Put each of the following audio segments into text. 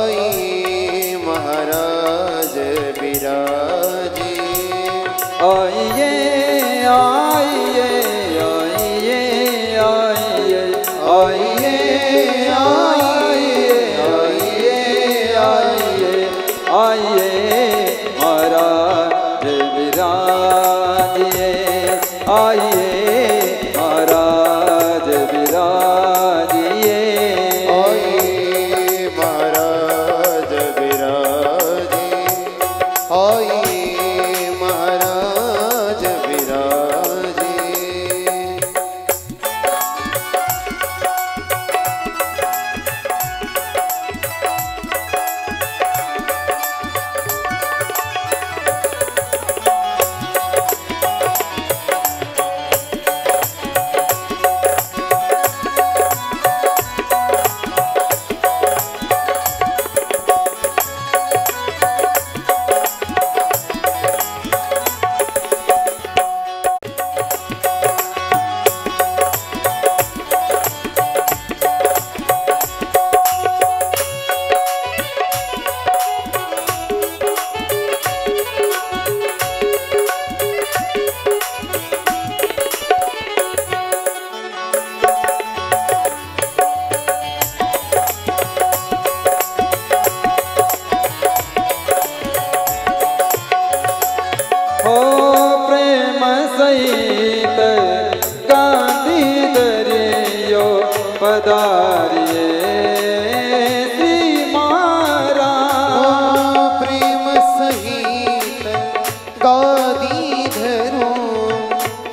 आइए महाराज विराजे। आइए आइए आइए आइए आइए आइए आइए आइए महाराज विराजिए। आइए महाराज विराजिए। आइए महाराज विराजे। आइए महाराज विराजे। ओ प्रेम सहित गांधी दरियो पधारिए श्री महाराज। प्रेम सहित गादीधरो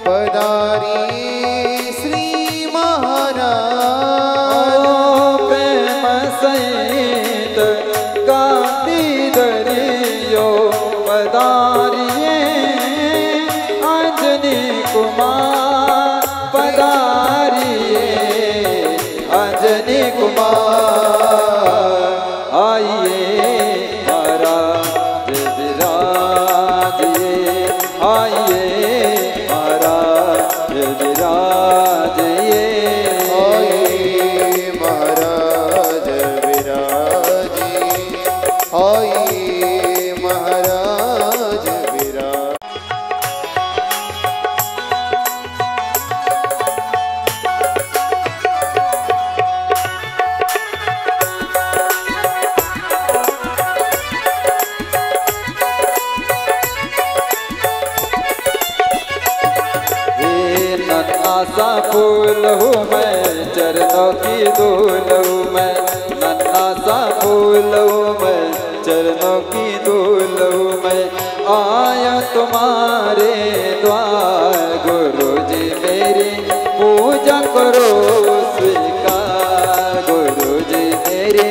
पधारिए श्री महाराज। प्रेम सहित गांधी दरियो पधारिए अंजनी कुमार पधारिए अंजनी कुमार। आइए महाराज विराजिए। आइए महाराज विराजिए। आइए महाराज विराजे। आइए महाराज विराजे। नन्हा सा फूल हूँ मैं चरणों की धूल हूँ मैं। नन्हा सा फूल हूँ मैं चरणों की धूल हूँ मैं। आया तुम्हारे द्वार गुरु जी मेरी पूजा करो स्वीकार। गुरु जी मेरी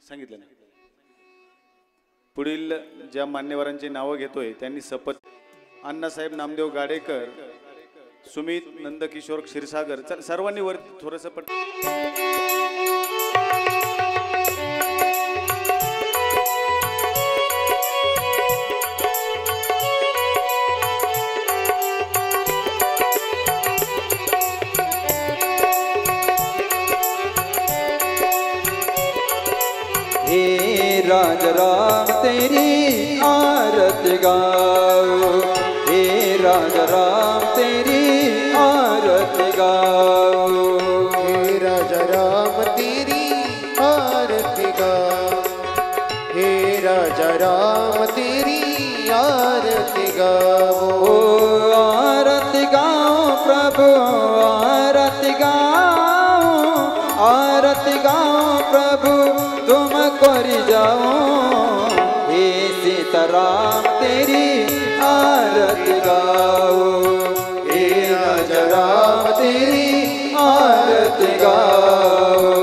सांगितलं नाही। पुढील ज्या मान्यवरांची नावं घेतोय त्यांनी शपथ अण्णासाहेब नामदेव गाडेकर, सुमित नंदकिशोर क्षीरसागर, सर्वांनी वर थोडंसं पण हे राज राम तेरी आरती गाओ। हे राज राम तेरी आरती गाओ। हे राजा राम तेरी आरती गाओ। हे राजा राम तेरी आरती गाओ। ओ आरती गाओ प्रभु आरती गाओ। आरती गाओ प्रभु तुम कोरी जाओ। हे सीताराम तेरी आरती गाओ। हे राजा राम तेरी आरती गाओ।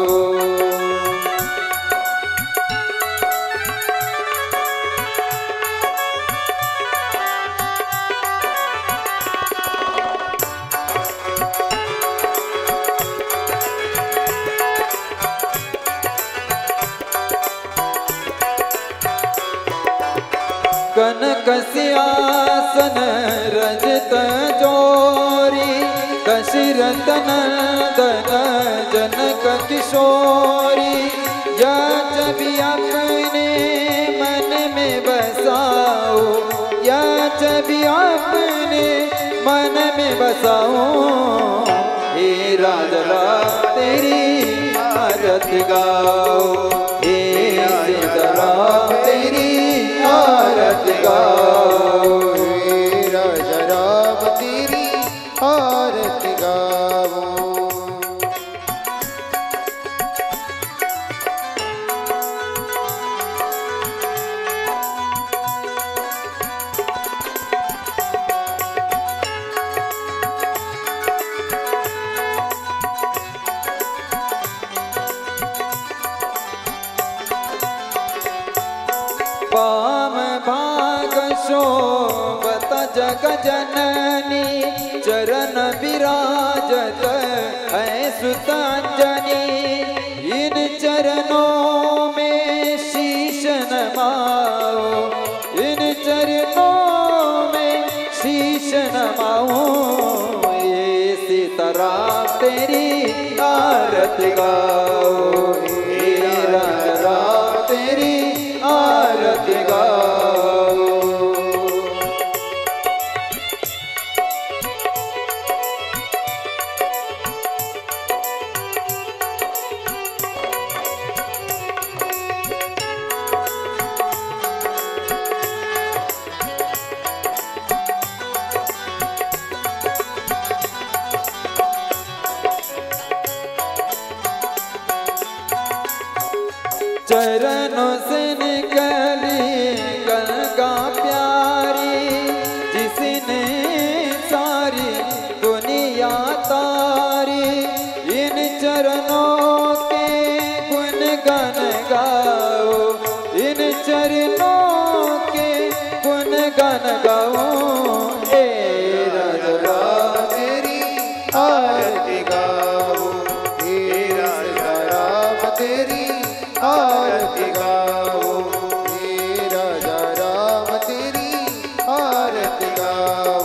कनक सिंहासन रजत जोरी। दशरथ नंदन जनक किशोरी। छवि अपने मन में बसाओ, या छवि अपने मन में बसाओ। हे राजरा तेरी आरती गाओ, हे सीताराम तेरी आरती गाओ। हे राजा राम तेरी आरती गाओ। वाम भाग शोभत जग जननी, चरण विराजत है सुतांजनी। इन चरणों में शीश नमाओ, इन चरणों में शीश नमाओ। ये सीताराम तेरी आरती गाओ, हे राम तेरी आरती गाओ। चरणों से निकली गंगा प्यारी, जिसने सारी दुनिया तारी। इन चरणों के गुण गान गाओ, इन चरणों के गुण गान गाओ। हे राजा तेरी आरती गाओ, हे राजा राम तेरी आरती गाओ, हे राजा राम तेरी आरती गाओ।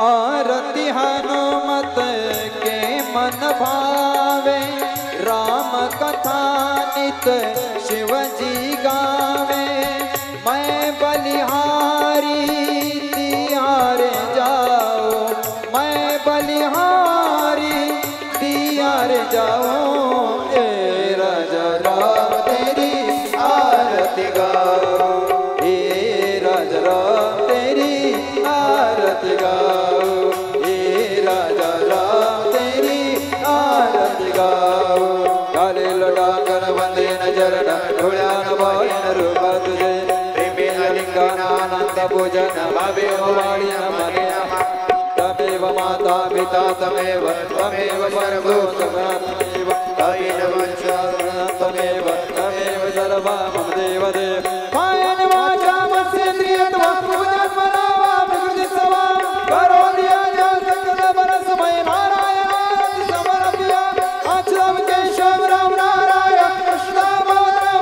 आरती हनुमत के मन भावे, राम कथा नित शिव जी गावे। मैं बलिहारी तिहार जाओ, मैं बलिहारी तिहार जाओ। हे राजा राम तेरी आरती गाओ, हे राजा राम तेरी आरती गाओ, हे राजा राम तेरी आरती गाओ। काले लडांगन वंदे नजर ढोळ्यान भाईन रूप तुझे, प्रेमेन लिंगानानंद पूजन भावे वाणी मने। तमेव माता पिता तमेव, तमेव सर्वो तमेव, तमेव वंशा तमेव, तमेव सर्वा मम देव देव। कायेन वाचा मनसेन्द्रियत्वा पूजनमना वा प्रकृति सवा, करोति यज्ञ सकल परस्मै नारायणाय समर्पया। अच्युतं केशवं राम नारायण कृष्णं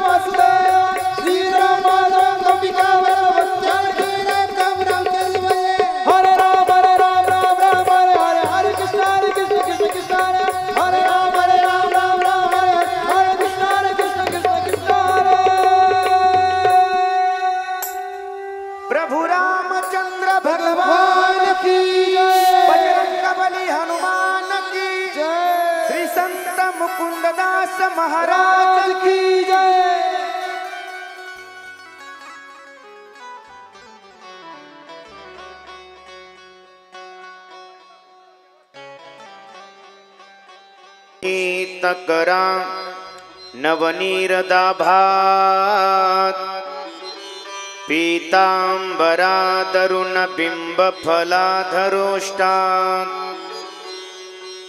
वासुदेव, श्रीराम माधवं गोपिका वल्लभं जानकीनन्दनं राम तस्मै। हरे राम राम राम हरे हरे, हरे कृष्ण कृष्ण कृष्ण हरे हरे, राम राम राम हरे हरे कृष्ण कृष्ण हरे। प्रभु रामचंद्र भगवान की बजरंगबली हनुमान की श्री संत मुकुंददास महाराज की जय। तकरा नवनीरदाभात, पीताम्बरादरुणबिम्बफलाधरोष्टात्,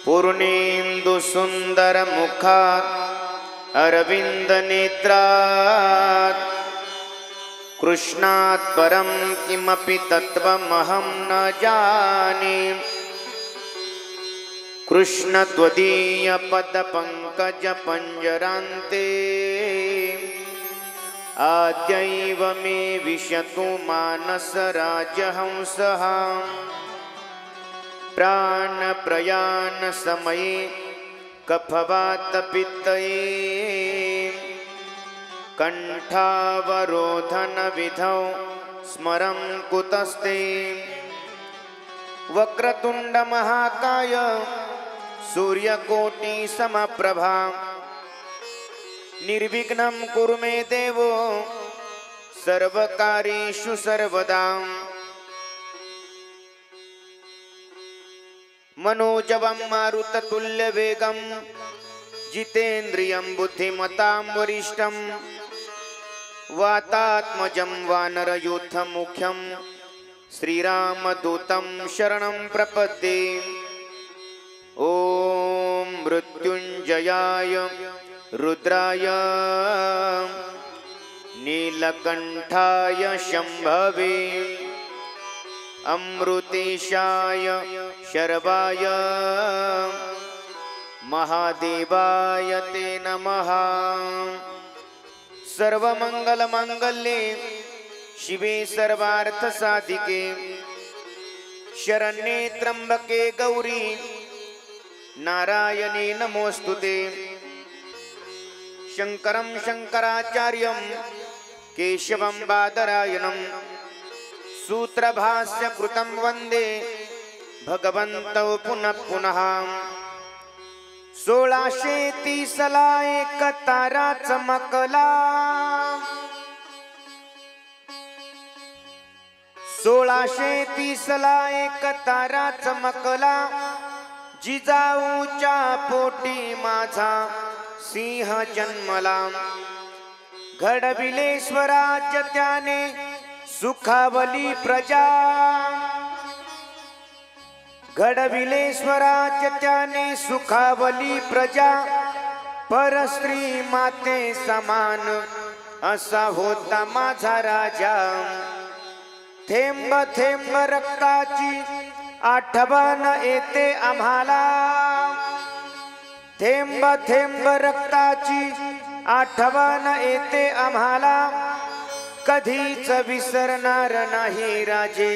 पूर्णेन्दुसुन्दरमुखात् अरविंद नेत्रात् कृष्णात् परं किमपि तत्त्वमहं न जाने कृष्ण त्वदीय पद पंकज पंजरान्ते आद्यैव मे विशतु मानस राजहंसः प्राण प्रयाण समये कफवात पित्तये कंठावरोधन विधौ स्मरं कुतस्ते वक्रतुंड महाकाय सूर्यकोटि समप्रभा निर्विघ्नं कुरु मे देवो सर्वकार्येषु सर्वदा मनोजवं मारुततुल्यवेगं जितेन्द्रियं बुद्धिमतां वरिष्ठं वातात्मजं वानरयूथमुख्यं श्रीरामदूतं शरणं प्रपद्ये ॐ मृत्युञ्जयाय रुद्राय नीलकण्ठाय शम्भवे अमृतेशाय शर्वाय महादेवाय ते नमः सर्वमंगलमांगल्ये शिवे सर्वार्थसाधिके शरण्ये त्र्यंबके गौरी नारायणे नमोस्तुते शंकरं शंकराचार्यं केशवं बादरायणं सूत्रभास्य कृतं वन्दे भगवन्तौ पुनः पुनः 1630 एक तारा चमकला 1630 एक तारा चमकला जिजाऊच्या पोटी माझा सिंह जन्मला घडविले स्वराज्य त्याने सुखावली प्रजा घडविले स्वराज्य त्याने सुखावली प्रजा परस्त्री माते समान असा होता माझा राजा थेंब थेंब रक्ताची आठवण येते आम्हाला थेंब थेंब रक्ताची आठवण येते आम्हाला कधीच विसरणार नाही राजे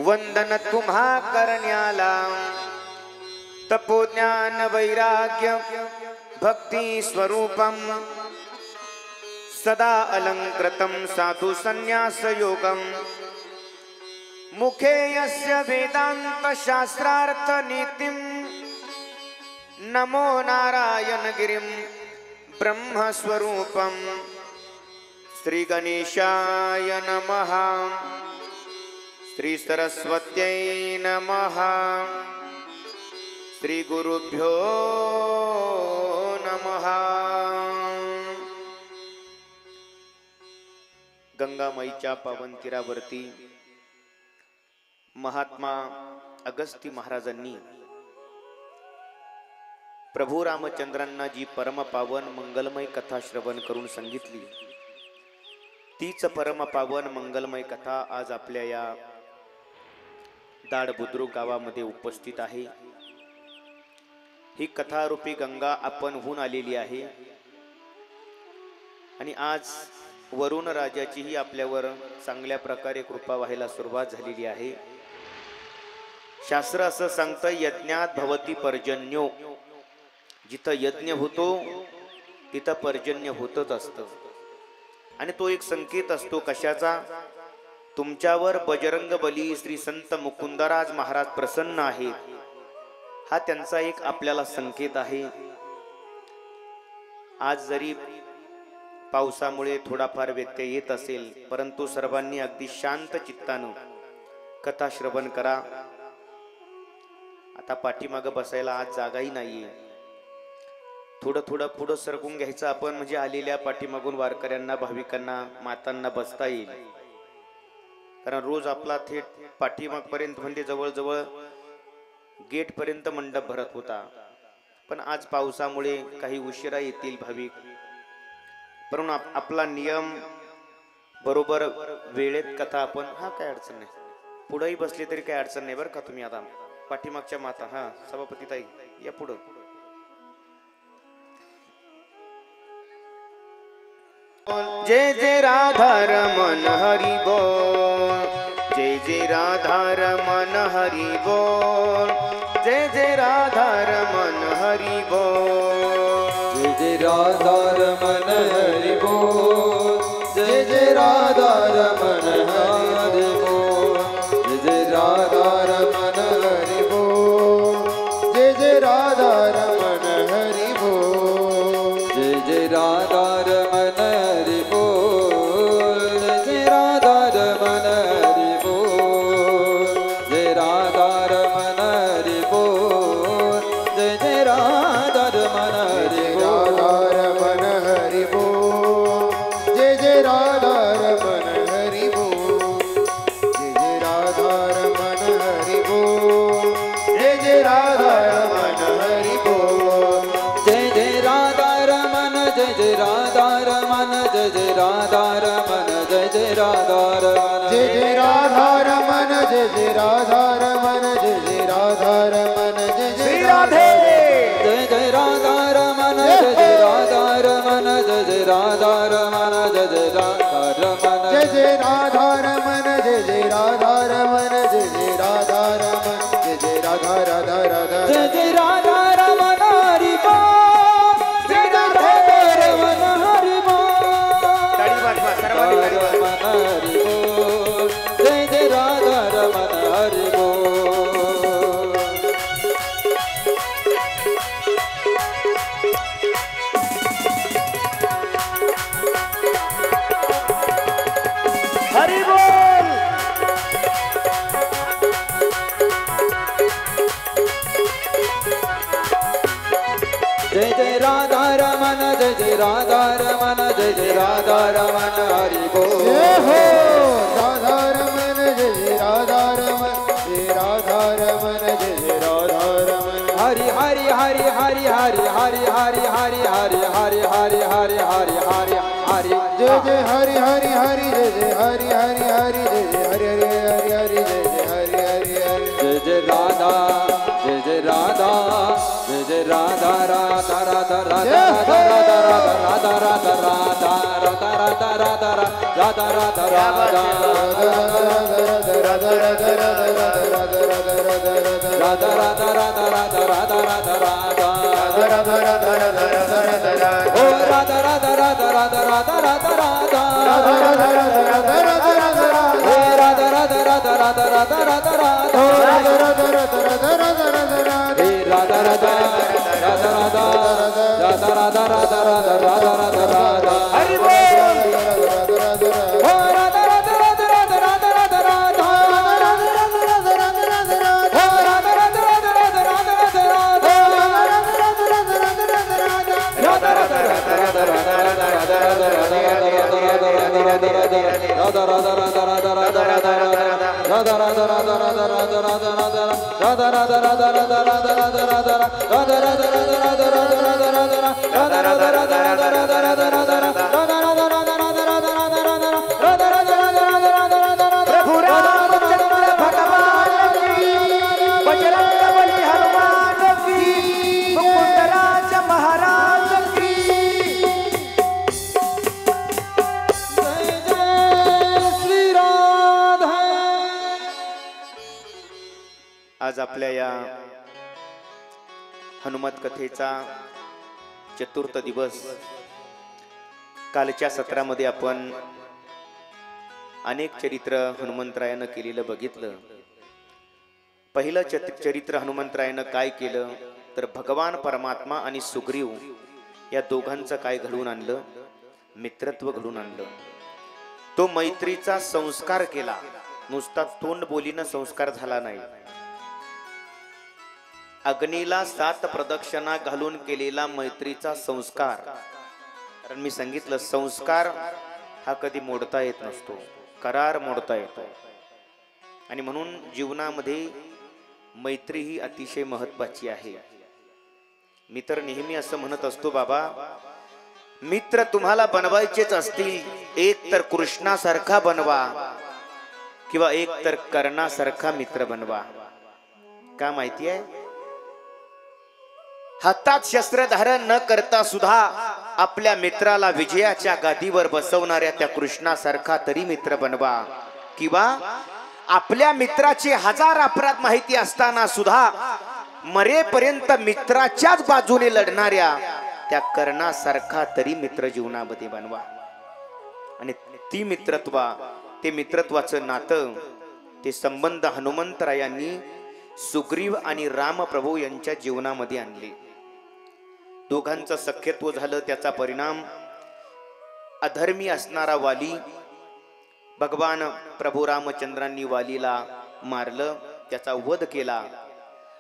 वंदन तुम्हा करण्याला तपोज्ञान वैराग्य भक्ती स्वरूपम सदा अलंकृतं साधु संन्यास योगम मुखे यस्य वेदांत शास्त्रार्थ नीतिम नमो नारायण गिरिं ब्रह्म स्वरूपम श्री गणेशाय नमः श्री सरस्वत्यै नमः श्री गुरुभ्यो नमः गंगामाईच्या पावन तीरावरती महात्मा अगस्ती महाराजांनी प्रभू रामचंद्रांना जी परमपावन मंगलमय कथा श्रवण करून सांगितली तीच परमपावन मंगलमय कथा आज आपल्या या दाड बुद्रुक गावामध्ये उपस्थित आहे। ही कथारूपी गंगा आपण होऊन आलेली आहे आणि आज वरुण राजाची ही आपल्यावर चांगल्या प्रकारे कृपा व्हायला सुरुवात झालेली आहे। शास्त्र असं सांगतं यज्ञात भवती पर्जन्यो जिथं यज्ञ होतो तिथं पर्जन्य होतच असतं आणि तो एक संकेत असतो कशाचा तुमच्यावर बजरंग बली श्री संत मुकुंदराज महाराज प्रसन्न आहेत हा त्यांचा एक आपल्याला संकेत आहे। आज जरी पावसामुळे थोडाफार व्यत्यय येत असेल परंतु सर्वांनी अगदी शांत चित्तानं कथा श्रवण करा। आता पाठीमागं बसायला आज जागाही नाहीये थोडं थोडं पुढं सरकून घ्यायचं आपण म्हणजे आलेल्या पाठीमागून वारकऱ्यांना भाविकांना मातांना बसता येईल कारण रोज आपला थेट पाठीमागपर्यंत म्हणजे जवळजवळ गेट पर्यंत मंडप भरत होता पण आज पावसामुळे काही उशिरा येतील भाविक, परंतु आपला नियम बरोबर वेळेत कथा आपण हा काय अडचण नाही, पुढेही बसले तरी काही अडचण नाही बरं का. तुम्ही आता पाठीमागच्या माता हा सभापती ताई या पुढं. जय जय राधा रमन हरि बोल, जय जय राधा रमन हरि बोल, जय जय राधा रमन हरि बोल, जय जय राधा रमन हरि बोल, जय जय राधा रमन हरि बोल, जय जय राधा रमन हरि बोल, जय जय राधा रमन हरि बोल, जय जय राधा रमन हरि बोल, जय जय राधा रमन हरि बोल, जय राधा रमन हरि बोल, जय जय राधा रमन हरि बोल, जय जय राधा रमन हरि बोल, जय जय राधा रमन हरि बोल, जय जय राधा रमन हरि बोल, जय जय राधा रमन, जय जय राधा रमन, जय जय राधा रमन, जय जय राधा रमन, जय जय राधा रमन, जय जय राधा रमन, जय जय राधा रमन, जय जय राधे, जय जय राधा रमन, जय जय राधा रमन, जय जय राधा रमन, जय जय राधा रमन, जय जय राधा रमन, जय जय राधा रमन, जय जय राधा रमन, जय जय राधा राधा राधा, जय जय राधा रमन हरि बोल, जय राधा रमन हरि बोल, ताली वाजवा सर्वांनी ताली वाजवा. रमन हरि बोल, जय जय राधा रमन हरि बोल. हरि बोल. जय जय राधा रमन, जय जय राधा रमन, जय जय राधा रमन हरि बोल, राधा रमन, जय जय राधा रमन, जय राधा रमन, जय जय राधा रमन, हरि हरि हरि हरि हरि हरि हरि हरि हरि हरि हरि हरि हरि हरि हरि, जय जय हरि हरि हरि, जय जय हरि हरि हरि, जय जय हरि हरि हरि हरि, जय जय हरि हरि हरि, जय जय राधा, जय जय राधा, जय जय राधा राधा राधा राधा राधा राधा राधा राधा राधा राधा राधा राधा राधा हरि बोल. आज आपल्या या हनुमत कथेचा चतुर्थ दिवस. कालच्या सत्रामध्ये आपण अनेक चरित्र हनुमंतरायानं केलेलं बघितलं. पहिलं चरित्र हनुमंतरायानं काय केलं तर भगवान परमात्मा आणि सुग्रीव या दोघांचं काय घडवून आणलं, मित्रत्व घडवून आणलं. तो मैत्रीचा संस्कार केला, नुसता तोंड बोलीनं संस्कार झाला नाही. अग्नीला 7 प्रदक्षिणा घालून केलेला मैत्रीचा संस्कार. कारण मी सांगितलं संस्कार हा कधी मोडता येत नसतो, करार मोडता येतो. आणि म्हणून जीवनामध्ये मैत्री ही अतिशय महत्त्वाची आहे. मी तर नेहमी असं म्हणत असतो बाबा, मित्र तुम्हाला बनवायचेच असतील एक तर कृष्णासारखा बनवा किंवा एक तर कर्णासारखा मित्र बनवा. का माहिती आहे, हातात शस्त्र धारण न करता सुद्धा आपल्या मित्राला विजयाच्या गादीवर बसवणाऱ्या त्या कृष्णासारखा तरी मित्र बनवा, किंवा आपल्या मित्राचे 1000 अपराध माहिती असताना सुद्धा मरेपर्यंत मित्राच्याच बाजूने लढणाऱ्या त्या कर्णासारखा तरी मित्र जीवनामध्ये बनवा. आणि ते मित्रत्वाचं नातं, ते संबंध हनुमंतरायांनी सुग्रीव आणि रामप्रभू यांच्या जीवनामध्ये आणले. दोघांचं सख्यत्व झालं. त्याचा परिणाम अधर्मी असणारा वाली, भगवान प्रभू रामचंद्रांनी वालीला मारलं, त्याचा वध केला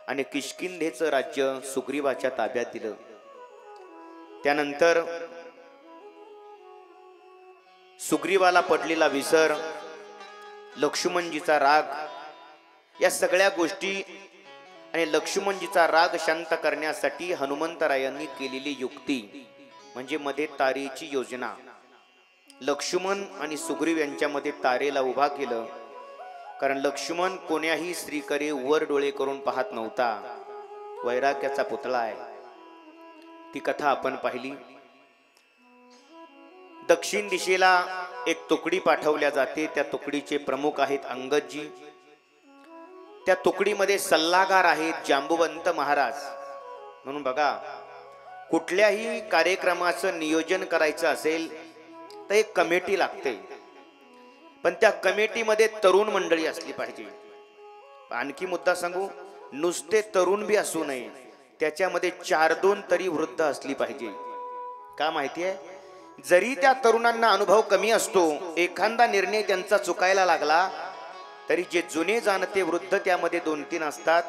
आणि किष्किंधेचं राज्य सुग्रीवाच्या ताब्यात दिलं. त्यानंतर सुग्रीवाला पडलेला विसर, लक्ष्मणजीचा राग, या सगळ्या गोष्टी आणि लक्ष्मणजीचा राग शांत करण्यासाठी हनुमंतरायांनी केलेली युक्ती म्हणजे मध्ये तारेची योजना. लक्ष्मण आणि सुग्रीव यांच्यामध्ये तारेला उभा केलं, कारण लक्ष्मण कोण्याही स्त्रीकडे वर डोळे करून पाहत नव्हता, वैराग्याचा पुतळा आहे. ती कथा आपण पाहिली. दक्षिण दिशेला एक तुकडी पाठवल्या जाते. त्या तुकडीचे प्रमुख आहेत अंगदजी. त्या तुकडीमध्ये सल्लागार आहेत जांबुवंत महाराज. म्हणून बघा, कुठल्याही कार्यक्रमाचं नियोजन करायचं असेल तर एक कमिटी लागते, पण त्या कमिटीमध्ये तरुण मंडळी असली पाहिजे. आणखी मुद्दा सांगू, नुसते तरुण बी असू नये, त्याच्यामध्ये 4-2 तरी वृद्ध असली पाहिजे. का माहिती आहे, जरी त्या तरुणांना अनुभव कमी असतो, एखादा निर्णय त्यांचा चुकायला लागला तरी जे जुने जाणते वृद्ध त्यामध्ये 2-3 असतात,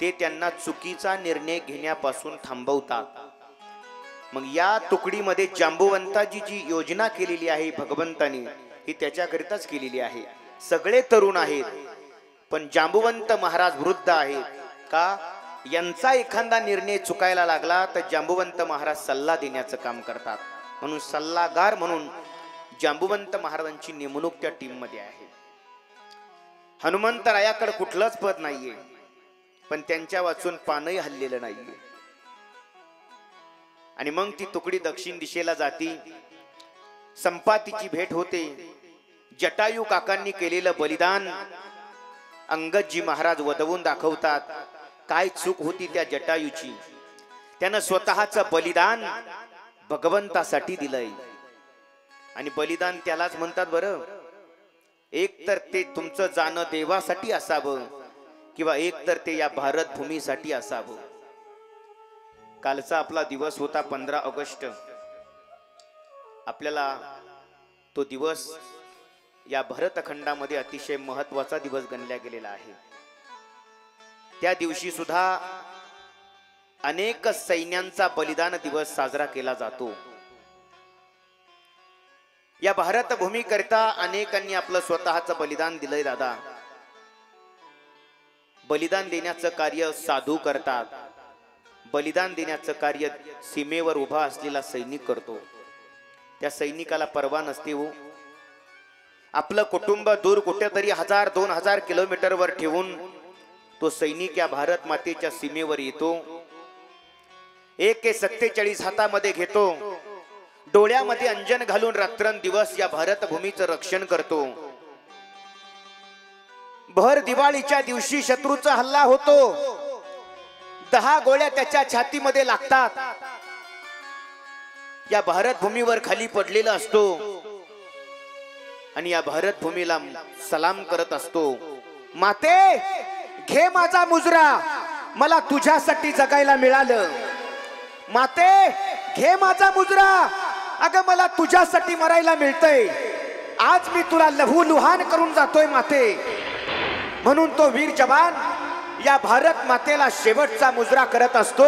ते त्यांना चुकीचा निर्णय घेण्यापासून थांबवतात. मग या तुकडीमध्ये जांबुवंताची जी योजना केलेली आहे भगवंतानी, ही त्याच्याकरिताच केलेली आहे. सगळे तरुण आहेत, पण जांबुवंत महाराज वृद्ध आहेत. का, यांचा एखादा निर्णय चुकायला लागला तर जांबुवंत महाराज सल्ला देण्याचं काम करतात. म्हणून सल्लागार म्हणून जांबुवंत महाराजांची नेमणूक त्या टीम मध्ये आहे. हनुमंतरायाकडे कुठलंच पद नाहीये, पण त्यांच्या वाचून पानही हल्लेलं नाहीये. आणि मग ती तुकडी दक्षिण दिशेला जाती. संपातीची भेट होते. जटायू काकांनी केलेलं बलिदान अंगदजी महाराज वदवून दाखवतात. काय चूक होती त्या जटायूची, त्यानं स्वतःचं बलिदान भगवंतासाठी दिलंय. आणि बलिदान त्यालाच म्हणतात बरं. एक तर ते तुमचं जाणं देवासाठी असावं, किंवा एक तर ते या भारत भूमीसाठी असावं. कालचा आपला दिवस होता 15 ऑगस्ट. आपल्याला तो दिवस या भरतखंडामध्ये अतिशय महत्वाचा दिवस गणला गेलेला आहे. त्या दिवशी सुद्धा अनेक सैन्यांचा बलिदान दिवस साजरा केला जातो. या भारत भूमी करता अनेकांनी आपलं स्वतःचं बलिदान दिलंय. दादा, बलिदान देण्याचं कार्य साधू करतात. बलिदान देण्याचं कार्य सीमेवर उभा असलेला सैनिक करतो. त्या सैनिकाला परवा नसते हो. आपलं कुटुंब दूर कुठेतरी 1000-2000 किलोमीटरवर ठेवून तो सैनिक या भारत मातेच्या सीमेवर येतो. AK-47 हातामध्ये घेतो, डोळ्यामध्ये अंजन घालून रात्रंदिवस या भारत भूमीचं रक्षण करतो. भर दिवाळीच्या दिवशी शत्रूचा हल्ला होतो. 10 गोळ्या त्याच्या छातीमध्ये लागतात. या भारत भूमीवर खाली पडलेला असतो आणि या भारत भूमीला सलाम करत असतो. माते, घे माझा मुजरा, मला तुझ्यासाठी जगायला मिळालं. माते, घे माझा मुजरा, अगं मला तुझ्यासाठी मरायला मिळतंय. आज मी तुला लहूलुहान करून जातोय माते. म्हणून तो वीर जवान या भारत मातेला शेवटचा मुजरा करत असतो.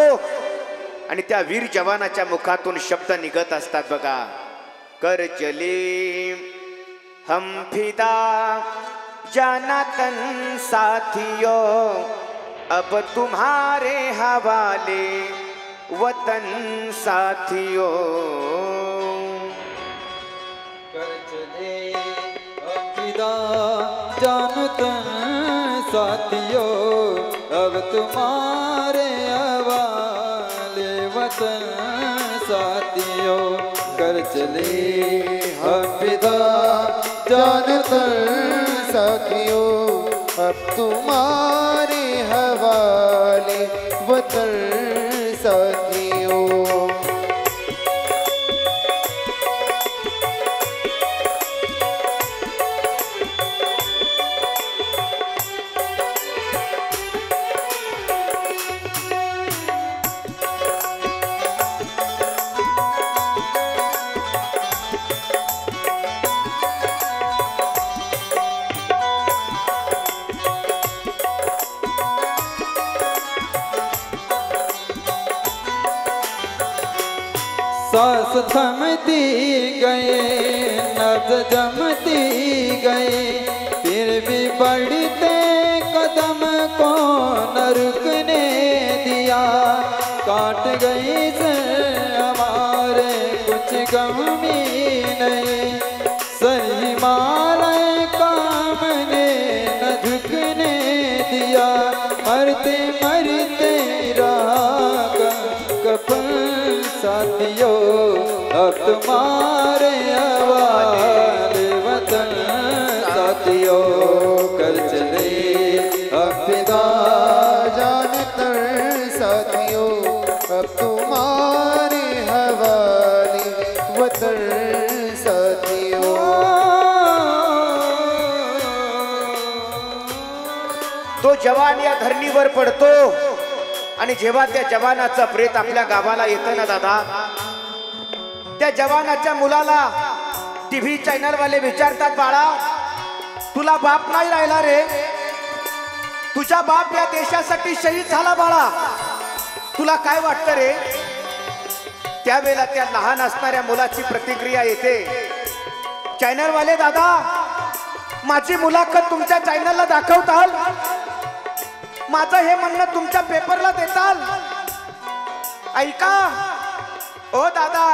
आणि त्या वीर जवानाच्या मुखातून शब्द निघत असतात बघा. कर चले हम फिदा जाना तन साथियों, अब तुम्हारे हवाले वतन साथियों। कर चले अकिदा जान तन साथियों, अब तुम्हारे हवाले वतन साथियों। कर चले हफिदा जानतर साथियों, अब तुम्हारे हवाले वतन साथियों। सांस थमती गए, नब्ज जमती गए, फिर भी बढ़ते कदम को न रुकने दिया। काट गई से हमारे कुछ गम भी नहीं, सर हिमालय का हमने न झुकने दिया। मरते मरते रहा कफन साथियों, अब तुम्हारे हवाले वतन साथियों। कर चले हफिदा जानतर साथियों, अब तुम्हारे हवाले वतन साथियों। तो जवान या धरणीवर पडतो आणि जेव्हा त्या जवानाचं प्रेत आपल्या गावाला येतं ना दादा, त्या जवानाच्या मुलाला टीव्ही चॅनल वाले विचारतात, बाळा तुला बाप नाही राहिला रे, तुझा बाप या देशासाठी शहीद झाला बाळा, तुला काय वाटतं रे? त्यावेळेला त्या लहान असणाऱ्या मुलाची प्रतिक्रिया येते, चॅनल वाले दादा माझी मुलाखत तुमच्या चॅनलला दाखवताल, माझं हे म्हणणं तुमच्या पेपरला देताल, ऐका ओ दादा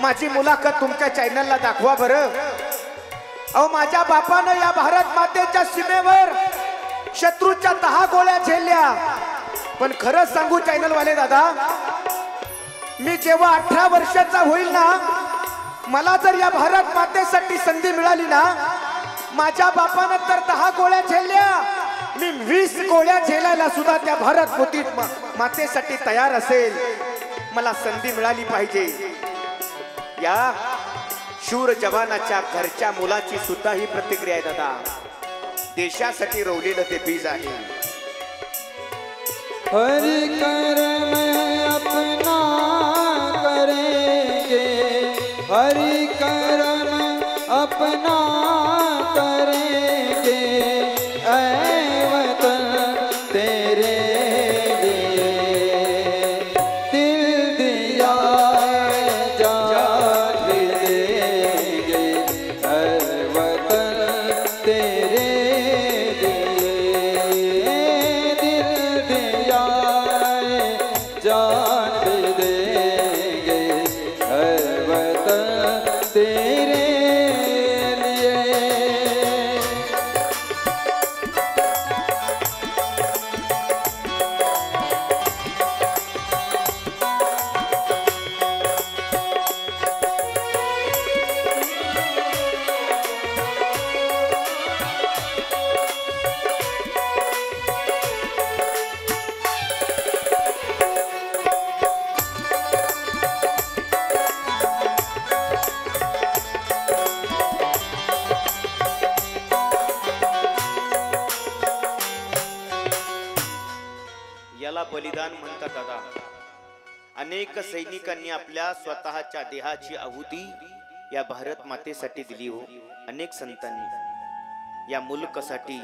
माझी मुलाखत तुमच्या चॅनलला दाखवा बरं. अहो माझ्या बापानं या भारत मातेच्या सीमेवर शत्रूच्या 10 गोळ्या झेलल्या, पण खरं सांगू चॅनल वाले दादा, मी जेव्हा 18 वर्षाचा होईल ना, मला जर या भारत मातेसाठी संधी मिळाली ना, माझ्या बापानं तर 10 गोळ्या झेलल्या, मी 20 गोळ्या झेलायला सुद्धा त्या भारत मातेसाठी तयार असेल. मला संधी मिळाली पाहिजे. या शूर जवानाच्या घरच्या मुलाची सुद्धा ही प्रतिक्रिया आहे दादा. देशासाठी रोवलेलं ते बीज आहे. हरि कर्म अपना करेंगे, हरि कर्म अपना करेंगे, ऐ वतन तेरे लिए दिल दिया जान भी देंगे, ऐ वतन तेरे लिए दिल दिया जान भी देंगे, ऐ वतन तेरे लिए. याला बलिदान म्हणतात दादा. अनेक सैनिकांनी आपल्या स्वतःच्या देहाची आहुती या भारत मातेसाठी दिली हो. अनेक संतांनी या मुलकासाठी,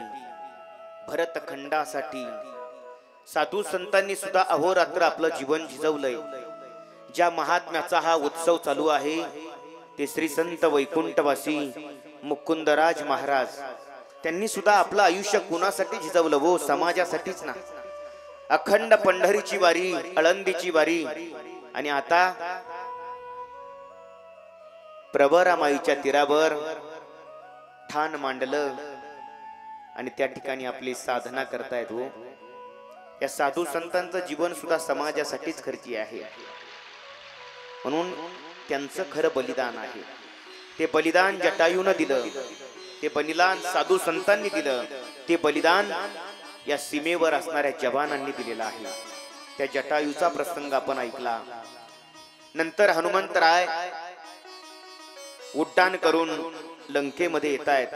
भरतखंडासाठी, साधू संतांनी सुद्धा अहोरात्र आपलं जीवन झिजवलंय. ज्या महात्म्याचा हा उत्सव चालू आहे ते श्री संत वैकुंठवासी मुकुंदराज महाराज, त्यांनी सुद्धा आपलं आयुष्य कुणासाठी झिजवलं हो? समाजासाठीच ना. अखंड पंढरीची वारी, आळंदीची वारी, आणि आता प्रवरामाईच्या तीरावर ठाण मांडलं आणि त्या ठिकाणी आपली साधना करतायत. हो, या साधू संतांचं जीवन सुद्धा समाजासाठीच खर्ची आहे, म्हणून त्यांचं खरं बलिदान आहे. ते बलिदान जटायूनं दिलं, ते बलिदान साधू संतांनी दिलं, ते बलिदान या सीमेवर असणाऱ्या जवानांनी दिलेला आहे. त्या जटायूचा प्रसंग आपण ऐकला. नंतर हनुमंतराय उड्डाण करून लंकेमध्ये येत आहेत.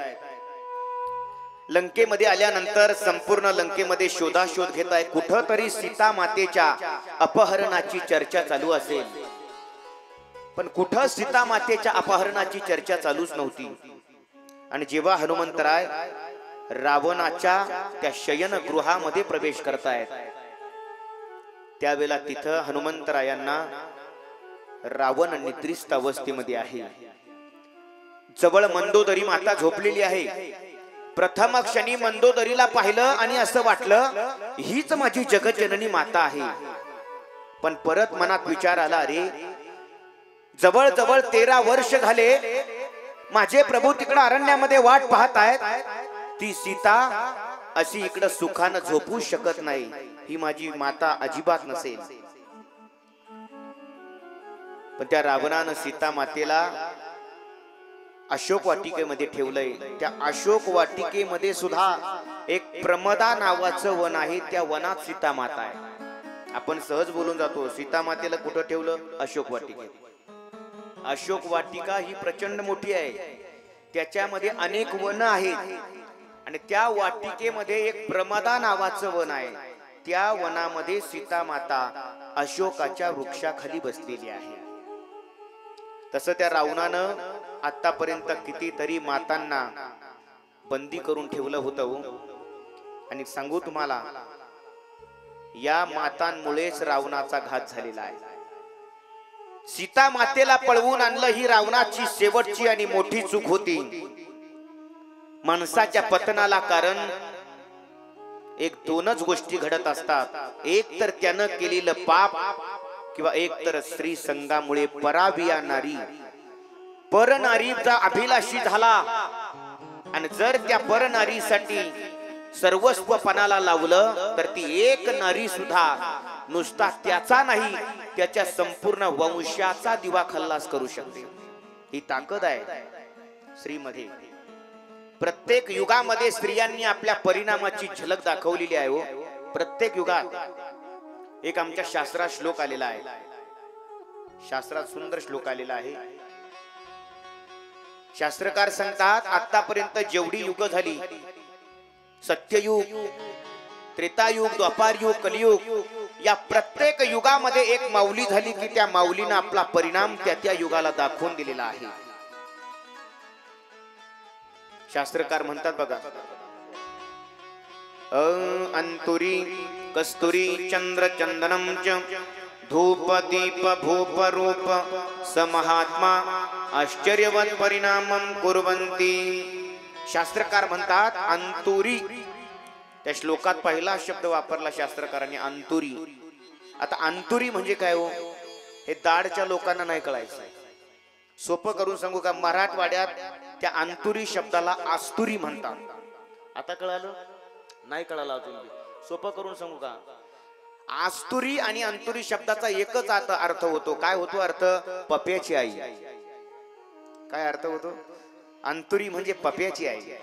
लंकेमध्ये आल्यानंतर संपूर्ण लंकेमध्ये शोधाशोध घेत आहे. कुठं तरी सीता मातेच्या अपहरणाची चर्चा चालू असेल, पण कुठं सीता मातेच्या अपहरणाची चर्चा चालूच नव्हती. आणि जेव्हा हनुमंतराय रावणाच्या त्या शयनगृहामध्ये प्रवेश करतायत, त्यावेळेला तिथं हनुमंतरायांना रावण निद्रिस्त अवस्थेमध्ये आहे. जवळ मंदोदरी माता झोपलेली आहे. प्रथम क्षणी मंदोदरीला पाहिलं आणि असं वाटलं हीच माझी जगज्जननी माता आहे. पण परत मनात विचार आला, अरे जवळ जवळ 13 वर्ष झाले माझे प्रभू तिकडे अरण्यामध्ये वाट पाहत आहेत, ती सीता अशी इकडे सुखानं झोपू शकत नाही, ही माझी माता अजिबात नसेल. पण त्या रावणानं सीता मातेला अशोक वाटिकेमध्ये ठेवलंय. त्या अशोक वाटिकेमध्ये सुद्धा एक प्रमदा नावाचं वन आहे, त्या वनात सीता माता आहे. आपण सहज बोलून जातो, सीता मातेला कुठं ठेवलं? अशोक वाटिकेत. अशोक वाटिका ही प्रचंड मोठी आहे, त्याच्यामध्ये अनेक वन आहेत, आणि त्या वाटिकेमध्ये एक प्रमदा नावाचं वन आहे. त्या वनामध्ये सीता माता अशोकाच्या वृक्षाखाली बसलेली आहे. तसं त्या रावणानं आतापर्यंत कितीतरी मातांना बंदी करून ठेवलं होतं. आणि सांगू तुम्हाला, या मातांमुळेच रावणाचा घात झालेला आहे. सीता मातेला पळवून आणलं ही रावणाची शेवटची आणि मोठी चूक होती. माणसाच्या पतनाला कारण एक दोनच गोष्टी घडत असतात. एक तर त्यानं केलेलं पाप, किंवा एक तर स्त्री संगामुळे पराविया नारी, परनारीचा अभिलाषी झाला, आणि जर त्या परनारीसाठी सर्वस्व पणाला लावलं तर ती एक नारी सुद्धा नुसता त्याचा नाही, त्याच्या संपूर्ण वंशाचा दिवा खल्लास करू शकते. ही ताकद आहे स्त्रीमध्ये. प्रत्येक युगामध्ये स्त्रियांनी आपल्या परिणामाची झलक दाखवलेली आहे. हो, प्रत्येक युगात एक आमच्या शास्त्रात श्लोक आलेला आहे. शास्त्रात सुंदर श्लोक आलेला आहे. शास्त्रकार सांगतात, आतापर्यंत जेवढी युग झाली, सत्ययुग, त्रेतायुग, द्वापारयुग, कलियुग, या प्रत्येक युगामध्ये एक माऊली झाली की त्या माऊलीनं आपला परिणाम त्या त्या युगाला दाखवून दिलेला आहे. शास्त्रकार म्हणतात बघा, अंतुरी कस्तुरी चंद्र चंदनम च धूप दीप भूप रूप समहात्मा आश्चर्यवत परिणामं कुर्वन्ति. शास्त्रकार म्हणतात अंतुरी. त्या श्लोकात पहिला शब्द वापरला शास्त्रकारांनी, अंतुरी. आता अंतुरी म्हणजे काय हो, हे दाडच्या लोकांना नाही कळायचं. सोपं करून सांगू का, मराठवाड्यात त्या अंतुरी शब्दाला आस्तुरी म्हणतात. आता कळालं? नाही कळालं अजून? सोपं करून सांगू का, आस्तुरी आणि अंतुरी शब्दाचा एकच अर्थ होतो. काय होतो अर्थ? पप्याची आई. काय अर्थ होतो? अंतुरी म्हणजे पप्याची आई.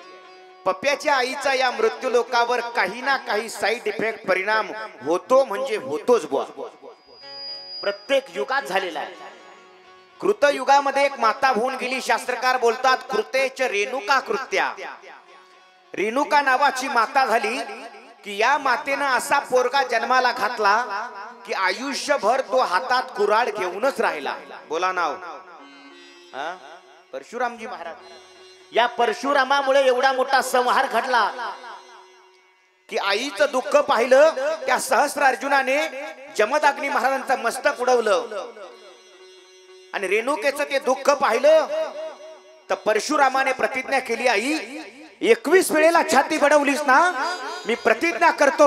पप्याच्या आईचा या मृत्यू लोकावर काही ना काही साईड इफेक्ट परिणाम होतो, म्हणजे होतोच बुवा. प्रत्येक युगात झालेला आहे. कृतयुगामध्ये एक माता होऊन गेली. शास्त्रकार बोलतात कृतेच रेणुका कृत्या. रेणुका नावाची माता झाली की या मातेनं असा पोरगा जन्माला घातला की आयुष्यभर तो हातात कुऱ्हाड घेऊनच राहिला. बोला नाव. परशुरामजी महाराज. या परशुरामामुळे एवढा मोठा संहार घडला की आईचं दुःख पाहिलं त्या सहस्रार्जुनाने जमदग्नी महाराजांचं मस्तक उडवलं, आणि रेणुकेचं ते दुःख पाहिलं तर परशुरामाने प्रतिज्ञा केली, आई 21 वेळेला छाती बडवलीस ना, मी प्रतिज्ञा करतो,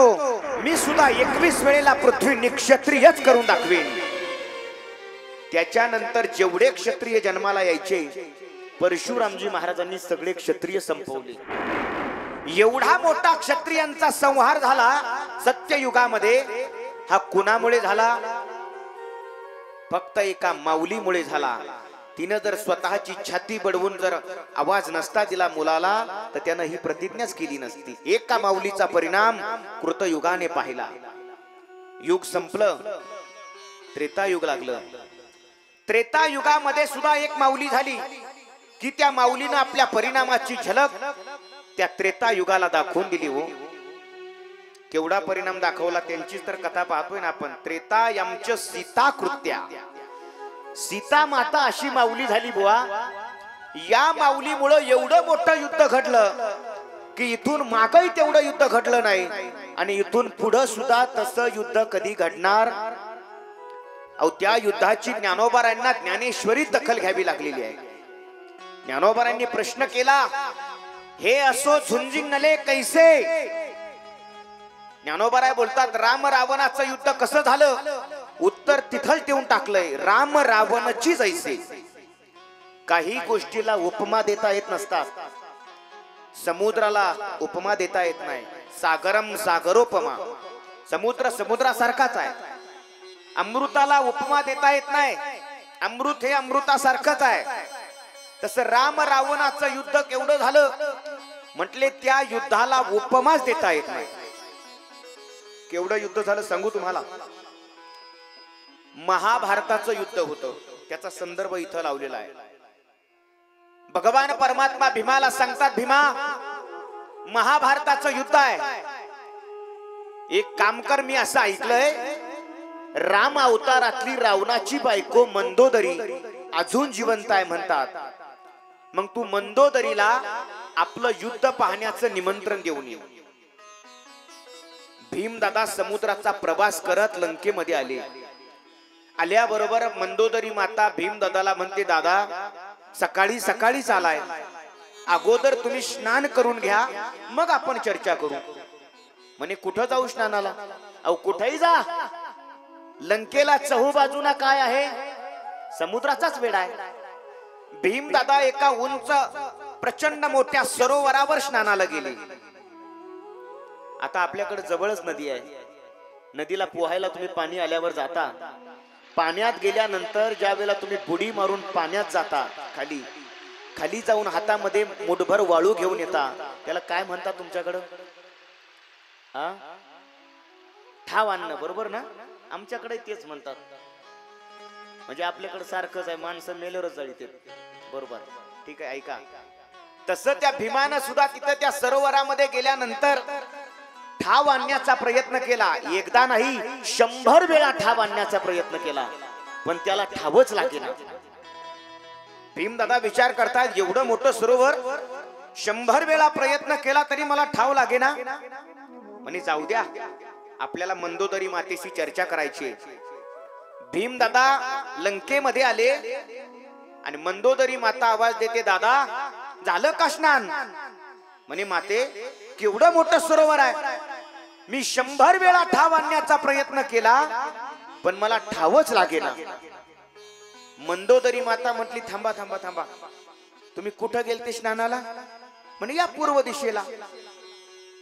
मी सुद्धा 21 वेळेला पृथ्वी निक्षत्रियच करून दाखवेन. त्याच्यानंतर जेवढे क्षत्रिय जन्माला यायचे परशुरामजी महाराजांनी सगळे क्षत्रिय संपवले. एवढा मोठा क्षत्रियांचा संहार झाला सत्ययुगामध्ये. हा कुणामुळे झाला? फक्त एका माऊलीमुळे झाला. तिनं जर स्वतःची छाती बडवून जर आवाज नसता दिला मुलाला तर त्यानं ही प्रतिज्ञाच केली नसती. एका माऊलीचा परिणाम कृतयुगाने पाहिला. युग संपलं, त्रेतायुग लागलं. त्रेतायुगामध्ये सुद्धा एक माऊली झाली की त्या माऊलीनं आपल्या परिणामाची झलक त्या त्रेतायुगाला दाखवून दिली. हो, केवढा परिणाम दाखवला त्यांचीच तर कथा पाहतोय ना आपण. त्रेतायमच सीता कृत्या. सीता माता अशी माऊली झाली बुवा. या माऊलीमुळे एवढं मोठं युद्ध घडलं की इथून मागही तेवढं युद्ध घडलं नाही आणि इथून पुढे सुद्धा तसं युद्ध कधी घडणार. अहो, त्या युद्धाची ज्ञानोबारांना ज्ञानेश्वरी दखल घ्यावी लागलेली आहे. ज्ञानोबारांनी प्रश्न केला, हे असो झुंजिंगले कैसे. ज्ञानोबाराय बोलतात, राम रावणाचं युद्ध कसं झालं? उत्तर तिथं ठेवून टाकलंय, राम रावणची जैसे. काही गोष्टीला उपमा देता येत नसतात. समुद्राला उपमा देता येत नाही. सागरम सागरोपमा. समुद्र समुद्रासारखाच आहे. अमृताला उपमा देता येत नाही. अमृत हे अमृतासारखंच आहे. तसं राम रावणाचं युद्ध केवढं झालं म्हटले, त्या युद्धाला उपमाच देता येत नाही. केवढं युद्ध झालं सांगू तुम्हाला. महाभारताचं युद्ध होतं, त्याचा संदर्भ इथं लावलेला आहे. भगवान परमात्मा भीमाला सांगतात, भीमा महाभारताचं युद्ध आहे. एक काम कर, मी असं ऐकलंय राम अवतारातली रावणाची बायको मंदोदरी अजून जिवंत आहे म्हणतात. मग तू मंदोदरीला आपलं युद्ध पाहण्याचं निमंत्रण देऊन ये. भीमदादा समुद्राचा प्रवास करत लंकेमध्ये आले. आल्याबरोबर मंदोदरी माता भीमदादाला म्हणते, दादा सकाळी सकाळीच आलाय, अगोदर तुम्ही स्नान करून घ्या, मग आपण चर्चा करू. म्हणे कुठं जाऊ स्नानाला? अहो कुठेही जा, लंकेला चहूबाजूला काय आहे? समुद्राचाच वेढा आहे. भीमदादा एका उंच प्रचंड मोठ्या सरोवरावर स्नानाला गेले. आता आपल्याकडे जवळच नदी आहे. नदीला पोहायला तुम्ही पाणी आल्यावर जाता. पाण्यात गेल्यानंतर ज्या वेळेला तुम्ही बुडी मारून पाण्यात जाता, खाली खाली जाऊन हातामध्ये मुठभर वाळू घेऊन येता, त्याला काय म्हणतात तुमच्याकडं? हा, ठाव आणणं, बरोबर ना? आमच्याकडे तेच म्हणतात. म्हणजे आपल्याकडे सारखंच आहे, माणसं मेल्यावरच जळीते. बरोबर, ठीक आहे, ऐका. तसं त्या भीमानं सुद्धा तिथं त्या सरोवरामध्ये गेल्यानंतर ठाव आणण्याचा प्रयत्न केला. एकदा नाही 100 वेळा ठाव आणण्याचा प्रयत्न केला, पण त्याला ठावच लागेना. भीमदादा विचार करतात, एवढं मोठं सरोवर 100 वेळा प्रयत्न केला तरी मला ठाव लागेना. म्हणे जाऊ द्या, आपल्याला मंदोदरी मातेशी चर्चा करायची. भीमदादा लंकेमध्ये आले आणि मंदोदरी माता आवाज देते, दादा झालं का स्नान? म्हणे माते, केवढं मोठं सरोवर आहे, मी 100 वेळा ठाव आणण्याचा प्रयत्न केला पण मला ठावच लागेना. मंदोदरी माता म्हटली, थांबा थांबा थांबा, तुम्ही कुठं गेलते स्नानाला? म्हणे या पूर्व दिशेला.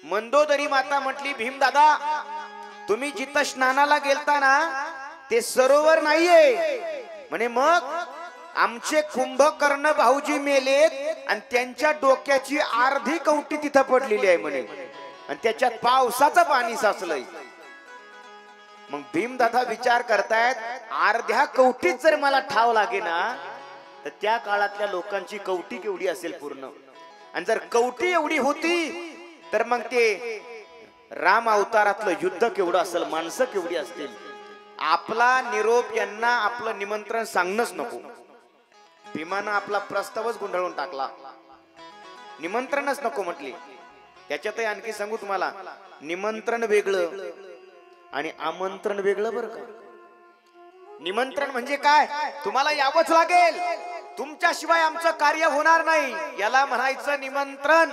मंदोदरी माता म्हटली, भीमदादा तुम्ही जिथं स्नानाला गेलता ना ते सरोवर नाहीये. म्हणे मग? आमचे कुंभकर्ण भाऊजी मेलेत आणि त्यांच्या डोक्याची अर्धी कवटी तिथं पडलेली आहे म्हणे, आणि त्याच्यात पावसाचं पाणी साचलंय. मग भीमदादा विचार करतायत, अर्ध्या कवटीत जर मला ठाव लागे ना तर त्या काळातल्या लोकांची कवटी केवढी असेल पूर्ण, आणि जर कवटी एवढी होती तर मग ते राम अवतारातलं युद्ध केवढं असेल, माणसं केवढी असतील. आपला निरोप यांना आपलं निमंत्रण सांगणंच नको. भीमानं आपला प्रस्तावच गुंडाळून टाकला, निमंत्रणच नको म्हटली. त्याच्यातही आणखी सांगू तुम्हाला, निमंत्रण वेगळं आणि आमंत्रण वेगळं बरं का. निमंत्रण म्हणजे काय? तुम्हाला यावंच लागेल, तुमच्याशिवाय आमचं कार्य होणार नाही, याला म्हणायचं निमंत्रण.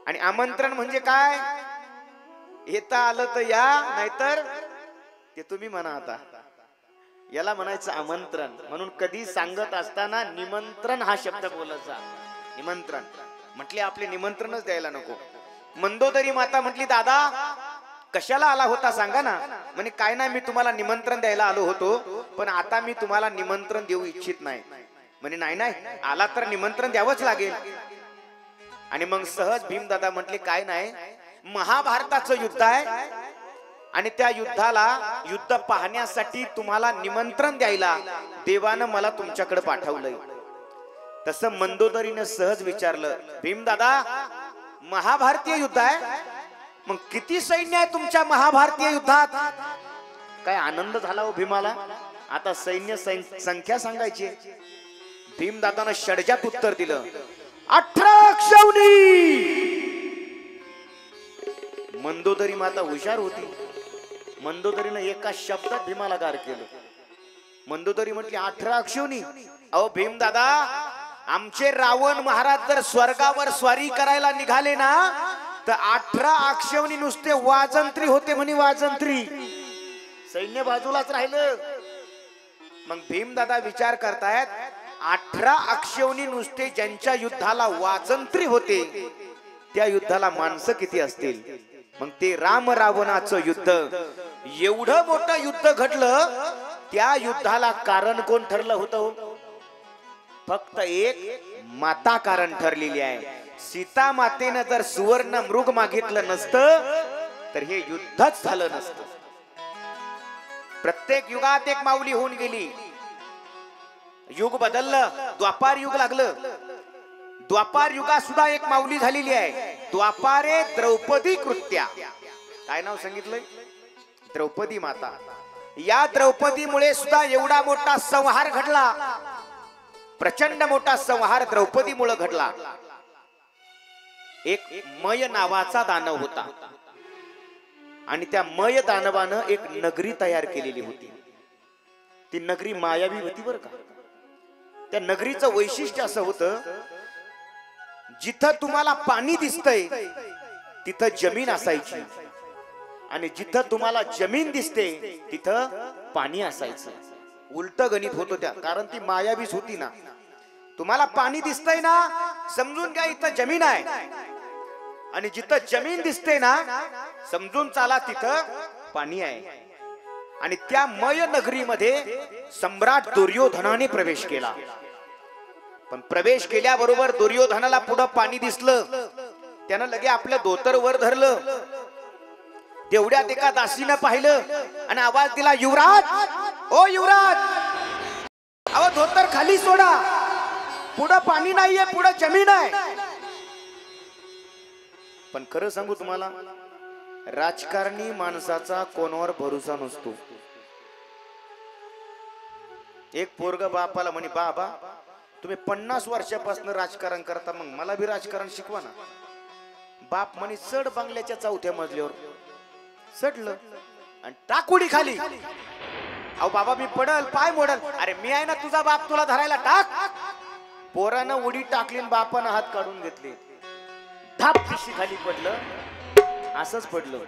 आणि आमंत्रण म्हणजे काय? येता आलं तर या, नाहीतर ते तुम्ही म्हणा. आता याला म्हणायचं आमंत्रण. म्हणून कधी सांगत असताना निमंत्रण हा शब्द बोलायचा. निमंत्रण म्हटले आपले निमंत्रणच द्यायला नको. मंदोदरी माता म्हटली, दादा कशाला आला होता सांगा ना. म्हणे काय नाही, मी तुम्हाला निमंत्रण द्यायला आलो होतो, पण आता मी तुम्हाला निमंत्रण देऊ इच्छित नाही. म्हणे नाही नाही, आला तर निमंत्रण द्यावंच लागेल. आणि मग सहज भीमदादा म्हटले, काय नाही, महाभारताचं युद्ध आहे आणि त्या युद्धाला युद्ध पाहण्यासाठी तुम्हाला निमंत्रण द्यायला देवानं मला तुमच्याकडे पाठवलंय. तसं मंदोदरीनं सहज विचारलं, भीमदादा महाभारतीय युद्ध आहे, मग किती सैन्य आहे तुमच्या महाभारतीय युद्धात? काय आनंद झाला हो भीमाला. आता सैन्य संख्या सांगायची. भीमदादानं षडजात उत्तर दिलं, 18 अक्षौणी. मंदोदरी माता हुशार होती. मंदोदरीनं एका शब्दात भीमाला गार केलं. मंदोदरी म्हटली 18 अक्षौणी. अहो भीमदादा, आमचे रावण महाराज जर स्वर्गावर स्वारी करायला निघाले ना, तर 18 अक्षौणी नुसते वाजंत्री होते म्हणे. वाजंत्री, सैन्य बाजूलाच राहिलं. मग भीमदादा विचार करतायत, 18 अक्षौणी नुसते ज्यांच्या युद्धाला वाजंत्री होते, त्या युद्धाला माणसं किती असतील? मग ते राम रावणाचं युद्ध, एवढं मोठं युद्ध घडलं, त्या युद्धाला कारण कोण ठरलं होतं? फक्त एक माता कारण ठरलेली आहे. सीता मातेनं जर सुवर्ण मृग मागितलं नसतं तर हे युद्धच झालं नसतं. प्रत्येक युगात एक माऊली होऊन गेली. युग बदललं, द्वापार युग लागलं. द्वापार युगात सुद्धा एक माऊली झालेली आहे. द्वापारे द्रौपदी कृत्या. काय नाव सांगितलंय? द्रौपदी माता. या द्रौपदीमुळे सुद्धा एवढा मोठा संहार घडला. प्रचंड मोठा संहार द्रौपदीमुळे घडला. एक मय नावाचा दानव होता आणि त्या मय दानवानं एक नगरी तयार केलेली होती. ती नगरी मायावी होती बरं का. त्या नगरीचं वैशिष्ट्य असं होतं, जिथं तुम्हाला पाणी दिसतंय तिथं जमीन असायची आणि जिथं तुम्हाला जमीन दिसते तिथं पाणी असायचं. उलट गणित होतं त्या, कारण ती मायावीच होती ना. तुम्हाला पाणी दिसतंय ना, समजून घ्या इथं जमीन आहे, आणि जिथं जमीन दिसते ना, समजून चाला तिथं पाणी आहे. आणि त्या मय नगरीमध्ये सम्राट दुर्योधनाने प्रवेश केला. पण प्रवेश केल्याबरोबर दुर्योधनाला पुढं पाणी दिसलं. त्यानं लगे आपलं धोतर वर धरलं. तेवढ्यात एका दासीनं पाहिलं आणि आवाज दिला, युवराज, ओ युवराज, अहो धोतर खाली सोडा, पुढं पाणी नाहीये, पुढं जमीन आहे. पण खरं सांगू तुम्हाला, राजकारणी माणसाचा कोणावर भरोसा नसतो. एक पोरगा बापाला म्हणे, बाबा तुम्ही 50 वर्षापासून राजकारण करता, मग मला बी राजकारण शिकवा ना. बाप म्हणे, चढ बंगल्याच्या 4थ्या मजल्यावर. चढलं आणि टाक उडी खाली. अहो बाबा मी पडल, पाय मोडल. अरे मी आहे ना तुझा बाप, तुला धरायला टाक. पोरानं उडी टाकली, बापानं हात काढून घेतले. धाप पिशी खाली पडलं. असंच पडलं.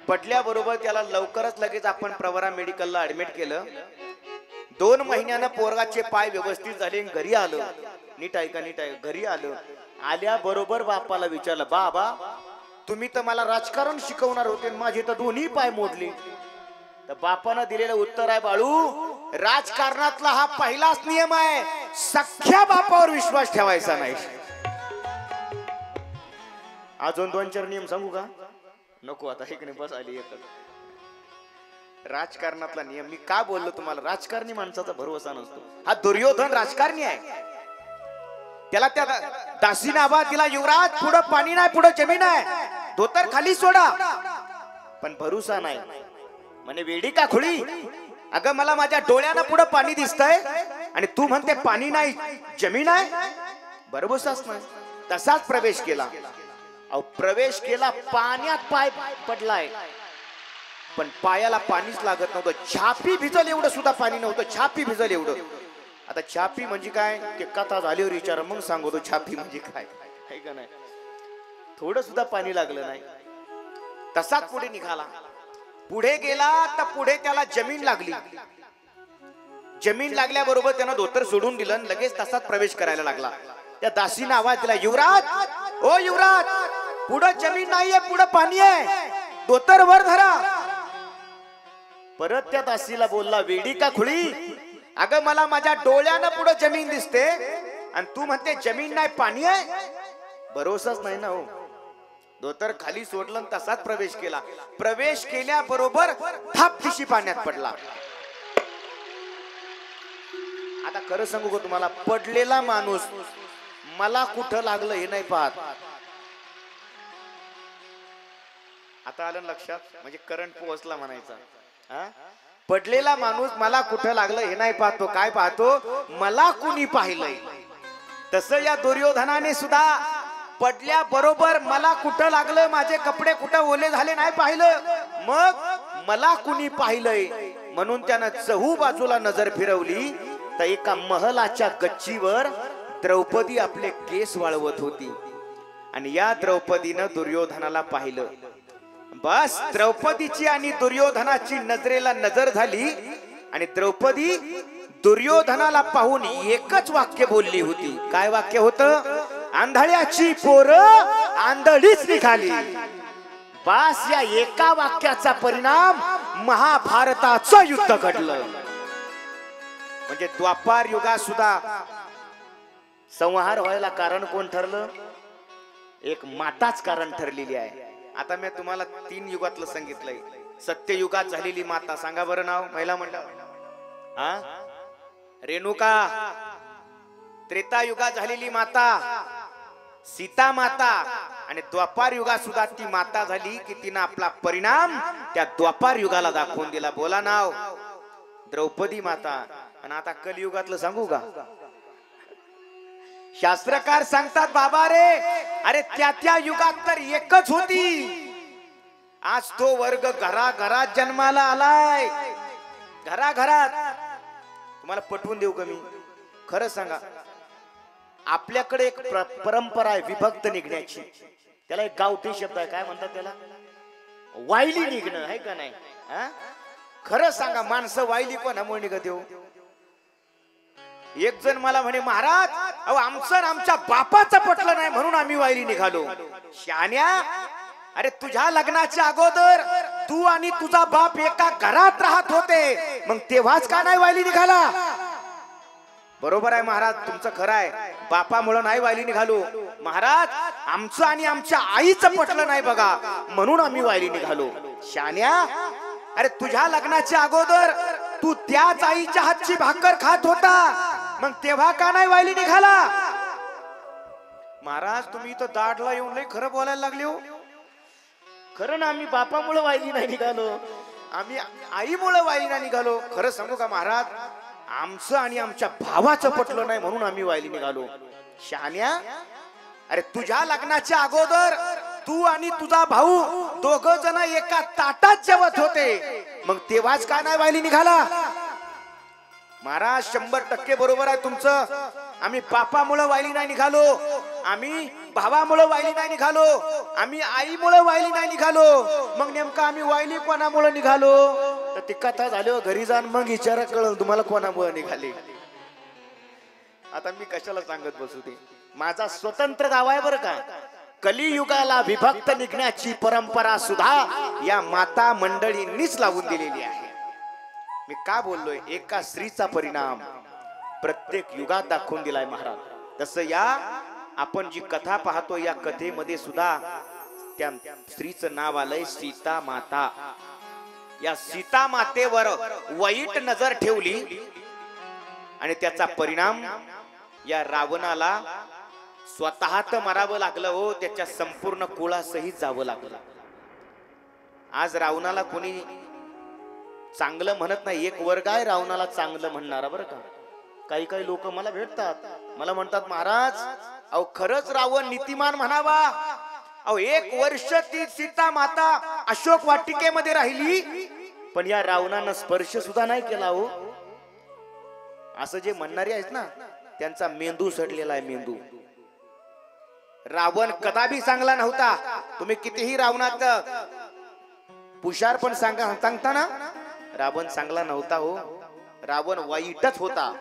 पडल्याबरोबर त्याला लवकरच लगेच आपण प्रवरा मेडिकलला ऍडमिट केलं. 2 महिन्यानं पोरगाचे पाय व्यवस्थित झाले, घरी आलं. नीट ऐका, नीट ऐका. घरी आलं. आल्याबरोबर बापाला विचारलं, बाबा तुम्ही तर मला राजकारण शिकवणार होते, माझे तर दोन्ही पाय मोडले. तर बापानं दिलेलं उत्तर आहे, बाळू राजकारणातला हा पहिलाच नियम आहे, सख्या बापावर विश्वास ठेवायचा नाही. अजून 2-4 नियम सांगू का? नको, आता एक नाही, बस आली एकच. राजकारणातला नियम मी का बोललो तुम्हाला? राजकारणी माणसाचा भरोसा नसतो. हा दुर्योधन राजकारणी आहे. त्याला त्या दासीने आवाज दिला, युवराज पुढं पाणी नाही, पुढं जमीन आहे, धोतर खाली सोडा. पण भरोसा नाही. म्हणे वेडी का खुळी, अगं मला माझ्या डोळ्यानं पुढं पाणी दिसतंय आणि तू म्हणते पाणी नाही, जमीन आहे. भरोसाच नाही. तसाच प्रवेश केला. अहो प्रवेश केला, पाण्यात पाय पडलाय, पण पायाला पाणीच लागत नव्हतं. छापी भिजल एवढं सुद्धा पाणी नव्हतं. छापी भिजल एवढं. आता छापी म्हणजे काय ते कथा झाल्यावर विचार, मग सांगतो छापी म्हणजे काय, आहे का नाही. थोडं सुद्धा पाणी लागलं नाही. तसाच पुढे निघाला. पुढे गेला तर पुढे त्याला जमीन लागली. जमीन लागल्याबरोबर त्यानं धोतर सोडून दिलं आणि लगेच तसाच प्रवेश करायला लागला. त्या दासीने आवाज दिला, युवराज, ओ युवराज, पुढे जमीन नाहीये, पुढे पाणी आहे, धोतर वर धरा. परत त्या दासीला बोलला, वेडी का खुळी, अगं मला माझ्या डोळ्यानं पुढे जमीन दिसते आणि तू म्हणते जमीन नाही पाणी आहे. भरोसाच नाही ना हो. धोतर खाली सोडलं आणि तसाच प्रवेश केला. प्रवेश केल्याबरोबर थापदिशी पाण्यात पडला. आता खरं सांगू का तुम्हाला, पडलेला माणूस मला कुठं लागलं हे नाही पाहत. आता आलं लक्षात, म्हणजे करंट पोहोचला म्हणायचा. पडलेला माणूस मला कुठं लागलं हे नाही पाहतो, काय पाहतो, मला कुणी पाहिलंय. तसं या दुर्योधनाने सुद्धा पडल्या बरोबर मला कुठं लागलं, माझे कपडे कुठं ओले झाले नाही पाहिलं, मग मला कुणी पाहिलंय म्हणून त्यानं चहू बाजूला नजर फिरवली तर एका महलाच्या गच्चीवर द्रौपदी आपले केस वाळवत होती. आणि या द्रौपदीनं दुर्योधनाला पाहिलं. बस द्रौपदीची आणि दुर्योधनाची नजरेला नजर झाली आणि द्रौपदी दुर्योधनाला पाहून एकच वाक्य बोलली होती. काय वाक्य होतं? आंधळ्याची पोरं आंधळीच निघाली. बस या एका वाक्याचा परिणाम महाभारताचं युद्ध घडलं. म्हणजे द्वापार युगात सुद्धा संहार व्हायला कारण कोण ठरलं? एक माताच कारण ठरलेली आहे. आता मी तुम्हाला 3 युगातलं सांगितलंय. सत्ययुगात झालेली माता, सांगा बरं नाव महिला मंडळ. रेणुका. त्रेतायुगात झालेली माता सीता माता. आणि द्वापार युगात सुद्धा ती माता झाली की तिनं आपला परिणाम त्या द्वापार युगाला दाखवून दिला. बोला नाव, द्रौपदी माता. आणि आता कलियुगातलं सांगू का? शास्त्रकार सांगतात, बाबा रे, अरे त्या युगात तर एकच होती. आज तो वर्ग घराघरात जन्माला आलाय. घराघरात. तुम्हाला पटवून देऊ का मी? खरं सांगा, आपल्याकडे एक परंपरा आहे विभक्त निघण्याची. त्याला एक गावठी शब्द आहे, काय म्हणतात त्याला? वायली निघणं, आहे का नाही? खरं सांगा, माणसं वायली कोणामुळे निघत येऊ? एक जण मला म्हणे, महाराज, अहो आमचं आमच्या बापाचं पटलं नाही म्हणून आम्ही वायली निघालो. शहाण्या, अरे तुझ्या लग्नाच्या अगोदर तू आणि तुझा बाप एका घरात राहत होते, मग तेव्हाच का नाही वायली निघाला? बरोबर आहे महाराज, तुमचं खरं आहे. बापामुळे नाही वायली निघालो. महाराज, आमचं आणि आमच्या आईचं पटलं नाही बघा म्हणून आम्ही वायली निघालो. शहाण्या, अरे तुझ्या लग्नाच्या अगोदर तू त्याच आईच्या हातची भाकर खात होता, मग तेव्हा का नाही वायली निघाला? महाराज, तुम्ही इथं दाढला येऊन लय खरं बोलायला लागले हो. खरं ना, आम्ही बापामुळे वायली नाही निघालो, आम्ही आईमुळे वायली नाही निघालो. खरं सांगू का महाराज, आमचं आणि आमच्या भावाचं पटलं नाही म्हणून आम्ही वायली निघालो. शहाण्या, अरे तुझ्या लग्नाच्या अगोदर तू आणि तुझा भाऊ दोघ जण एका ताटात जेवत होते, मग तेव्हाच का नाही वायली निघाला? महाराज, 100% बरोबर आहे तुमचं. आम्ही बापामुळे वायली नाही निघालो, आम्ही भावामुळे वायली नाही निघालो, आम्ही आईमुळे वायली नाही निघालो. मग नेमकं आम्ही वायली कोणामुळे निघालो? तर ती कथा झाली हो, घरी जाऊन मग विचारा कळलं तुम्हाला कोणामुळे निघाली. आता मी कशाला सांगत बसू ते. माझा स्वतंत्र गाव आहे बरं का. कलियुगाला विभक्त निघण्याची परंपरा सुद्धा या माता मंडळींनीच लावून दिलेली आहे. मी का बोललोय? एका स्त्रीचा परिणाम प्रत्येक युगात दाखवून दिलाय महाराज. तसं या आपण जी कथा पाहतो, या कथेमध्ये सुद्धा त्या स्त्रीचं नाव आलंय सीता माता. या सीता मातेवर वाईट नजर ठेवली आणि त्याचा परिणाम या रावणाला स्वतः तर मरावं लागलं हो, त्याच्या संपूर्ण कुळासहित जावं लागलं. आज रावणाला कोणी चांगलं म्हणत नाही. एक वर्ग आहे रावणाला चांगलं म्हणणारा बरं का. काही काही लोक मला भेटतात, मला म्हणतात, महाराज, अहो खरंच रावण नीतिमान म्हणावा. अहो 1 वर्ष ती सीता माता अशोक वाटिकेमध्ये राहिली, पण या रावणानं स्पर्श सुद्धा नाही केला हो. असं जे म्हणणारे आहेत ना, त्यांचा मेंदू सडलेला आहे, मेंदू. रावण कदापि चांगला नव्हता. तुम्ही कितीही रावणात पुषार पण सांगता ना, रावण चांगला नव्हता हो. रावण वाईटच होता.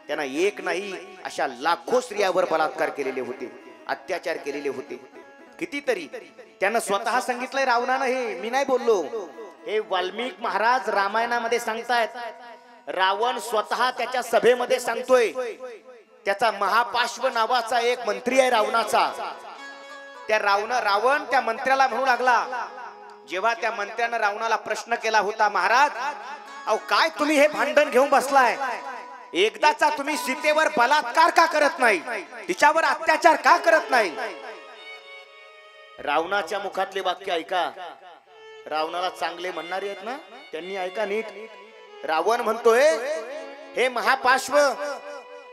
त्यांना एक नाही अशा लाखो स्त्रियावर बलात्कार केलेले होते, अत्याचार केलेले होते. कितीतरी त्यानं स्वतः सांगितलंय रावणानं. हे मी नाही बोललो, हे वाल्मिक महाराज रामायणामध्ये सांगतायत. रावण स्वतः त्याच्या सभेमध्ये सांगतोय. त्याचा महापाश्व नावाचा एक मंत्री आहे रावणाचा. त्या रावण त्या मंत्र्याला म्हणू लागला, जेव्हा त्या मंत्र्यानं रावणाला प्रश्न केला होता, महाराज अहो काय तुम्ही हे भांडण घेऊन बसलाय, एकदाचा तुम्ही सीतेवर बलात्कार का करत नाही, तिच्यावर अत्याचार का करत नाही. रावणाच्या मुखातले वाक्य ऐका. रावणाला चांगले म्हणणारे आहेत ना, त्यांनी ऐका नीट. रावण म्हणतोय, हे महापाश्व,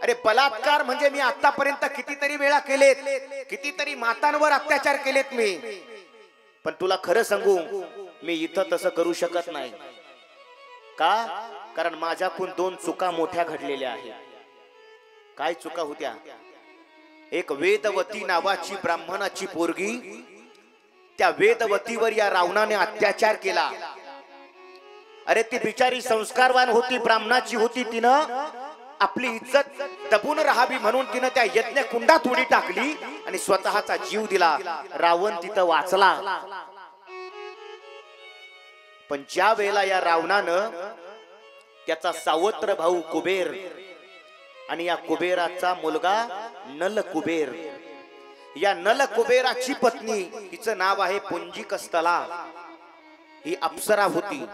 अरे बलात्कार म्हणजे मी आतापर्यंत कितीतरी वेळा केलेत, कितीतरी मातांवर अत्याचार केलेत मी, पण तुला खरं सांगू मी इथं तसं करू शकत नाही. का? कारण माझ्याकडून 2 चुका मोठ्या घडलेल्या आहेत. काय चुका होत्या? एक वेदवती नावाची ब्राह्मणाची पोरगी, त्या वेदवतीवर या रावणाने अत्याचार केला. अरे ती बिचारी संस्कारवान होती, ब्राह्मणाची होती. तिनं आपली इज्जत दबून राहावी म्हणून तिनं त्या यज्ञ कुंडात उडी टाकली आणि स्वतःचा जीव दिला. रावण तिथं वाचला. पण ज्या वेळेला या रावणानं त्याचा सावत्र भाऊ कुबेर आणि या कुबेराचा मुलगा नल कुबेर, या नल कुबेराची पत्नी, तिचं नाव आहे पुंजिकस्थला, ही अप्सरा होती.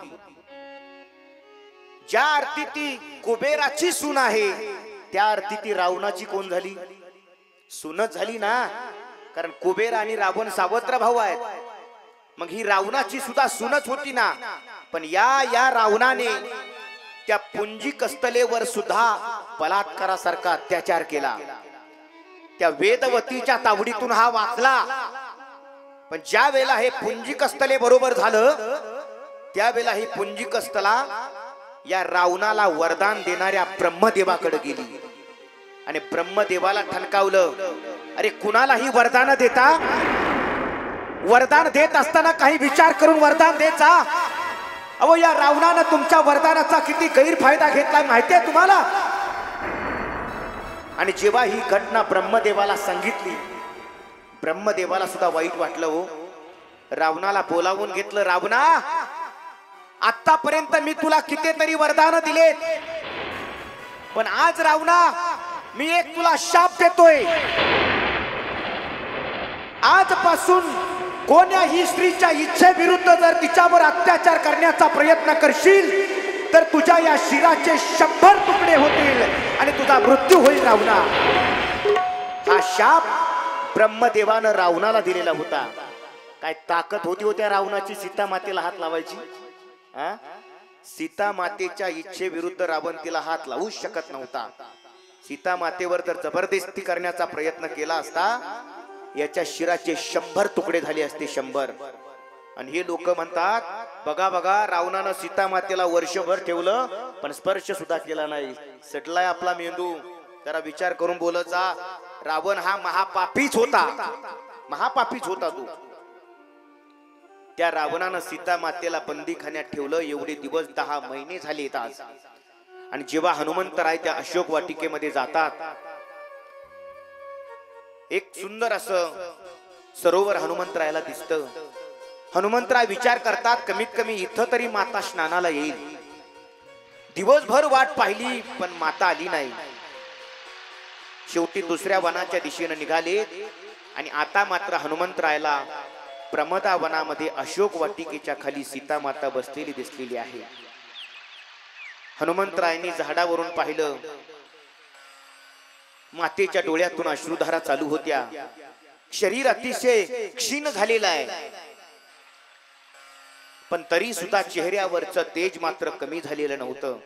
ज्या अर्थी ती कुबेराची सून आहे, त्या अर्थी ती रावणाची कोण झाली? सूनच झाली ना, कारण कुबेर आणि रावण सावत्र भाऊ आहेत. मग ही रावणाची सुद्धा सूनच होती ना. पण या रावणाने त्या पुंजिकस्थलेवर सुद्धा बलात्कारासारखा अत्याचार केला. त्या वेदवतीच्या तावडीतून हा वाचला. पण ज्या वेळेला हे पुंजिकस्थले बरोबर झालं, त्यावेळेला ही पुंजिकस्थला या रावणाला वरदान देणाऱ्या ब्रह्मदेवाकडे गेली आणि ब्रह्मदेवाला ठणकावलं, अरे कुणालाही वरदान देता, वरदान देत असताना काही विचार करून वरदान द्यायचा. अहो या रावणानं तुमच्या वरदानाचा किती गैरफायदा घेतलाय माहितीये तुम्हाला. आणि जेव्हा ही घटना ब्रह्मदेवाला सांगितली, ब्रह्मदेवाला सुद्धा वाईट वाटलं हो. रावणाला बोलावून घेतलं. रावणा, आतापर्यंत मी तुला कितीतरी वरदान दिलेत, पण आज रावणा मी एक तुला शाप देतोय. आजपासून कोण्याही स्त्रीच्या इच्छेविरुद्ध जर तिच्यावर अत्याचार करण्याचा प्रयत्न करशील तर तुझ्या या शिराचे 100 तुकडे होतील आणि तुझा मृत्यू होईल रावणा. हा शाप ब्रह्मदेवानं रावणाला दिलेला होता. काय ताकद होती होत्या रावणाची सीता मातेला हात लावायची? सीता मातेच्या इच्छेविरुद्ध रावण तिला हात लावू शकत नव्हता. सीता मातेवर जर जबरदस्ती करण्याचा प्रयत्न केला असता, याच्या शिराचे 100 तुकडे झाले असते, 100. आणि हे लोक म्हणतात, बघा बघा रावणानं सीता मातेला वर्षभर ठेवलं पण स्पर्श सुद्धा केला नाही. सटलाय आपला मेंदू. जरा विचार करून बोलत जा. रावण हा महापापीच होता, महापापीच होता तो. त्या रावणानं सीता मातेला बंदीखान्यात ठेवलं. एवढे दिवस 10 महिने झाले आज. आणि जेव्हा हनुमंतराय त्या अशोक वाटिकेमध्ये जातात, एक सुंदर असं सरोवर हनुमंतरायला दिसतं. हनुमंतराय विचार करतात, कमीत कमी इथं तरी माता स्नानाला येईल. दिवसभर वाट पाहिली पण माता आली नाही. शेवटी दुसऱ्या वनाच्या दिशेने निघाले आणि आता मात्र हनुमंतरायला प्रमदा वनामध्ये अशोक वाटिकेच्या खाली सीता माता बसलेली दिसलेली आहे. हनुमंतरायांनी झाडावरून पाहिलं. मातेच्या डोळ्यातून अश्रुधारा चालू होत्या. शरीर अतिशय क्षीण झालेलं आहे, पण तरी सुद्धा चेहऱ्यावरचं तेज मात्र कमी झालेलं नव्हतं.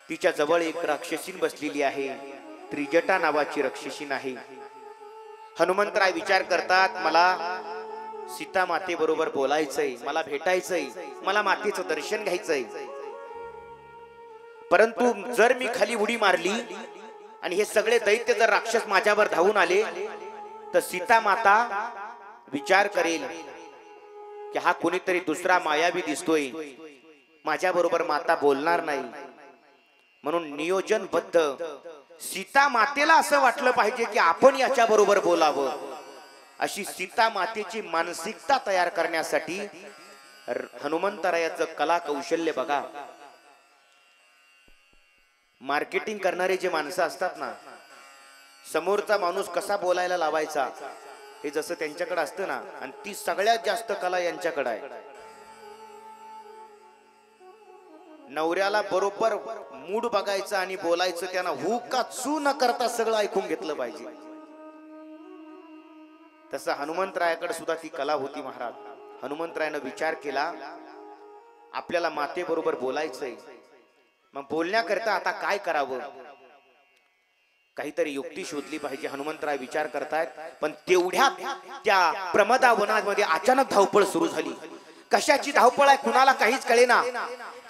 तिच्या जवळ एक राक्षसीन बसलेली आहे. त्रिजटा नावाची राक्षसीन आहे. हनुमंतराय विचार करतात, मला सीता माते बरोबर बोलायचंय, मला भेटायचंय, मला मातेचं दर्शन घ्यायचंय. परंतु जर मी खाली उडी मारली आणि हे सगळे दैत्य जर राक्षस माझ्यावर धावून आले तर सीता माता विचार करेल की हा कोणीतरी दुसरा मायावी दिसतोय, माझ्या बरोबर माता बोलणार नाही. म्हणून नियोजनबद्ध सीता मातेला असं वाटलं पाहिजे की आपण याच्या बरोबर बोलावं, अशी सीता मातेची मानसिकता तयार करण्यासाठी हनुमंतरायाचं कला कौशल्य बघा. मार्केटिंग करणारे जे माणसं असतात ना, समोरचा माणूस कसा बोलायला लावायचा हे जसं त्यांच्याकडे असतं ना, आणि ती सगळ्यात जास्त कला यांच्याकडे आहे. नवऱ्याला बरोबर मूड बघायचं आणि बोलायचं, त्यांना हू का चू न करता सगळं ऐकून घेतलं पाहिजे. तसं हनुमंतरायाकडे सुद्धा ती कला होती महाराज. हनुमंतरायानं विचार केला आपल्याला माते बरोबर बोलायचंय, मग बोलण्याकरता आता काय करावं, काहीतरी युक्ती शोधली पाहिजे. हनुमंतराय विचार करतायत, पण तेवढ्यात त्या प्रमदावनामध्ये अचानक धावपळ सुरू झाली. कशाची धावपळ आहे कुणाला काहीच कळेना.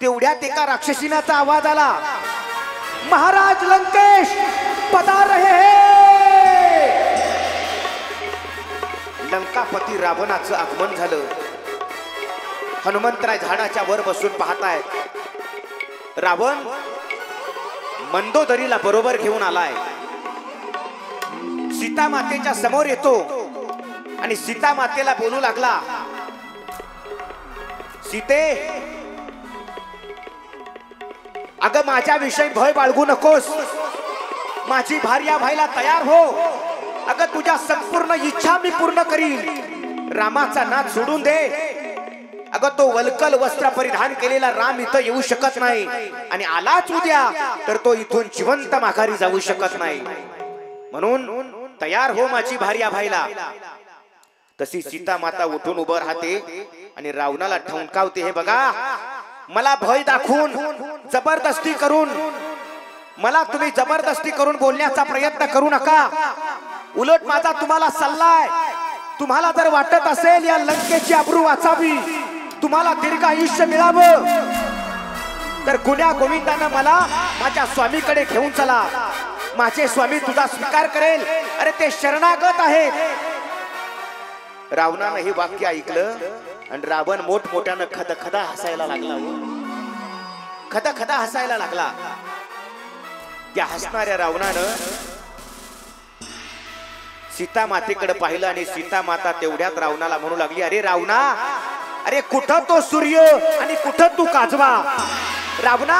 तेवढ्यात एका राक्षसीनाचा आवाज आला, महाराज लंकेश पधार रहे हैं. लंकापती रावणाचं आगमन झालं. हनुमंतराय झाडाच्या वर बसून पाहतायत. रावण मंदोदरीला बरोबर घेऊन आलाय. सीता मातेच्या समोर येतो आणि सीता मातेला बोलू लागला, सीते अगं माझ्याविषयी भय बाळगू नकोस, माझी भार्या व्हायला तयार हो. अगं तुझ्या संपूर्ण इच्छा मी पूर्ण करीन. रामाचा नाद सोडून दे. अगं तो वल्कल वस्त्र परिधान केलेला राम इथं येऊ शकत नाही, आणि आलाच उद्या तर तो इथून जिवंत माघारी जाऊ शकत नाही. म्हणून तयार हो माझी भार्या व्हायला. तशी सीता माता उठून उभं राहते आणि रावणाला ठणकावते, हे बघा मला भय दाखवून जबरदस्ती करून मला तुम्ही जबरदस्ती करून बोलण्याचा प्रयत्न करू नका. उलट माझा तुम्हाला सल्ला आहे, तुम्हाला जर वाटत असेल या लंकेची अब्रू वाचावी, तुम्हाला दीर्घ आयुष्य मिळावं, तर गुण्या गोविंदानं मला माझ्या स्वामीकडे घेऊन चला. माझे स्वामी तुझा स्वीकार करेल. अरे ते शरणागत आहेत. रावणानं हे वाक्य ऐकलं आणि रावण मोठमोठ्यानं खदखदा हसायला लागला. खदखदा हसायला लागला. त्या हसणाऱ्या रावणानं सीता मातेकडे पाहिलं आणि सीता माता तेवढ्यात रावणाला म्हणू लागली, अरे रावणा, अरे कुठं तो सूर्य आणि कुठं तू काजवा. रावणा,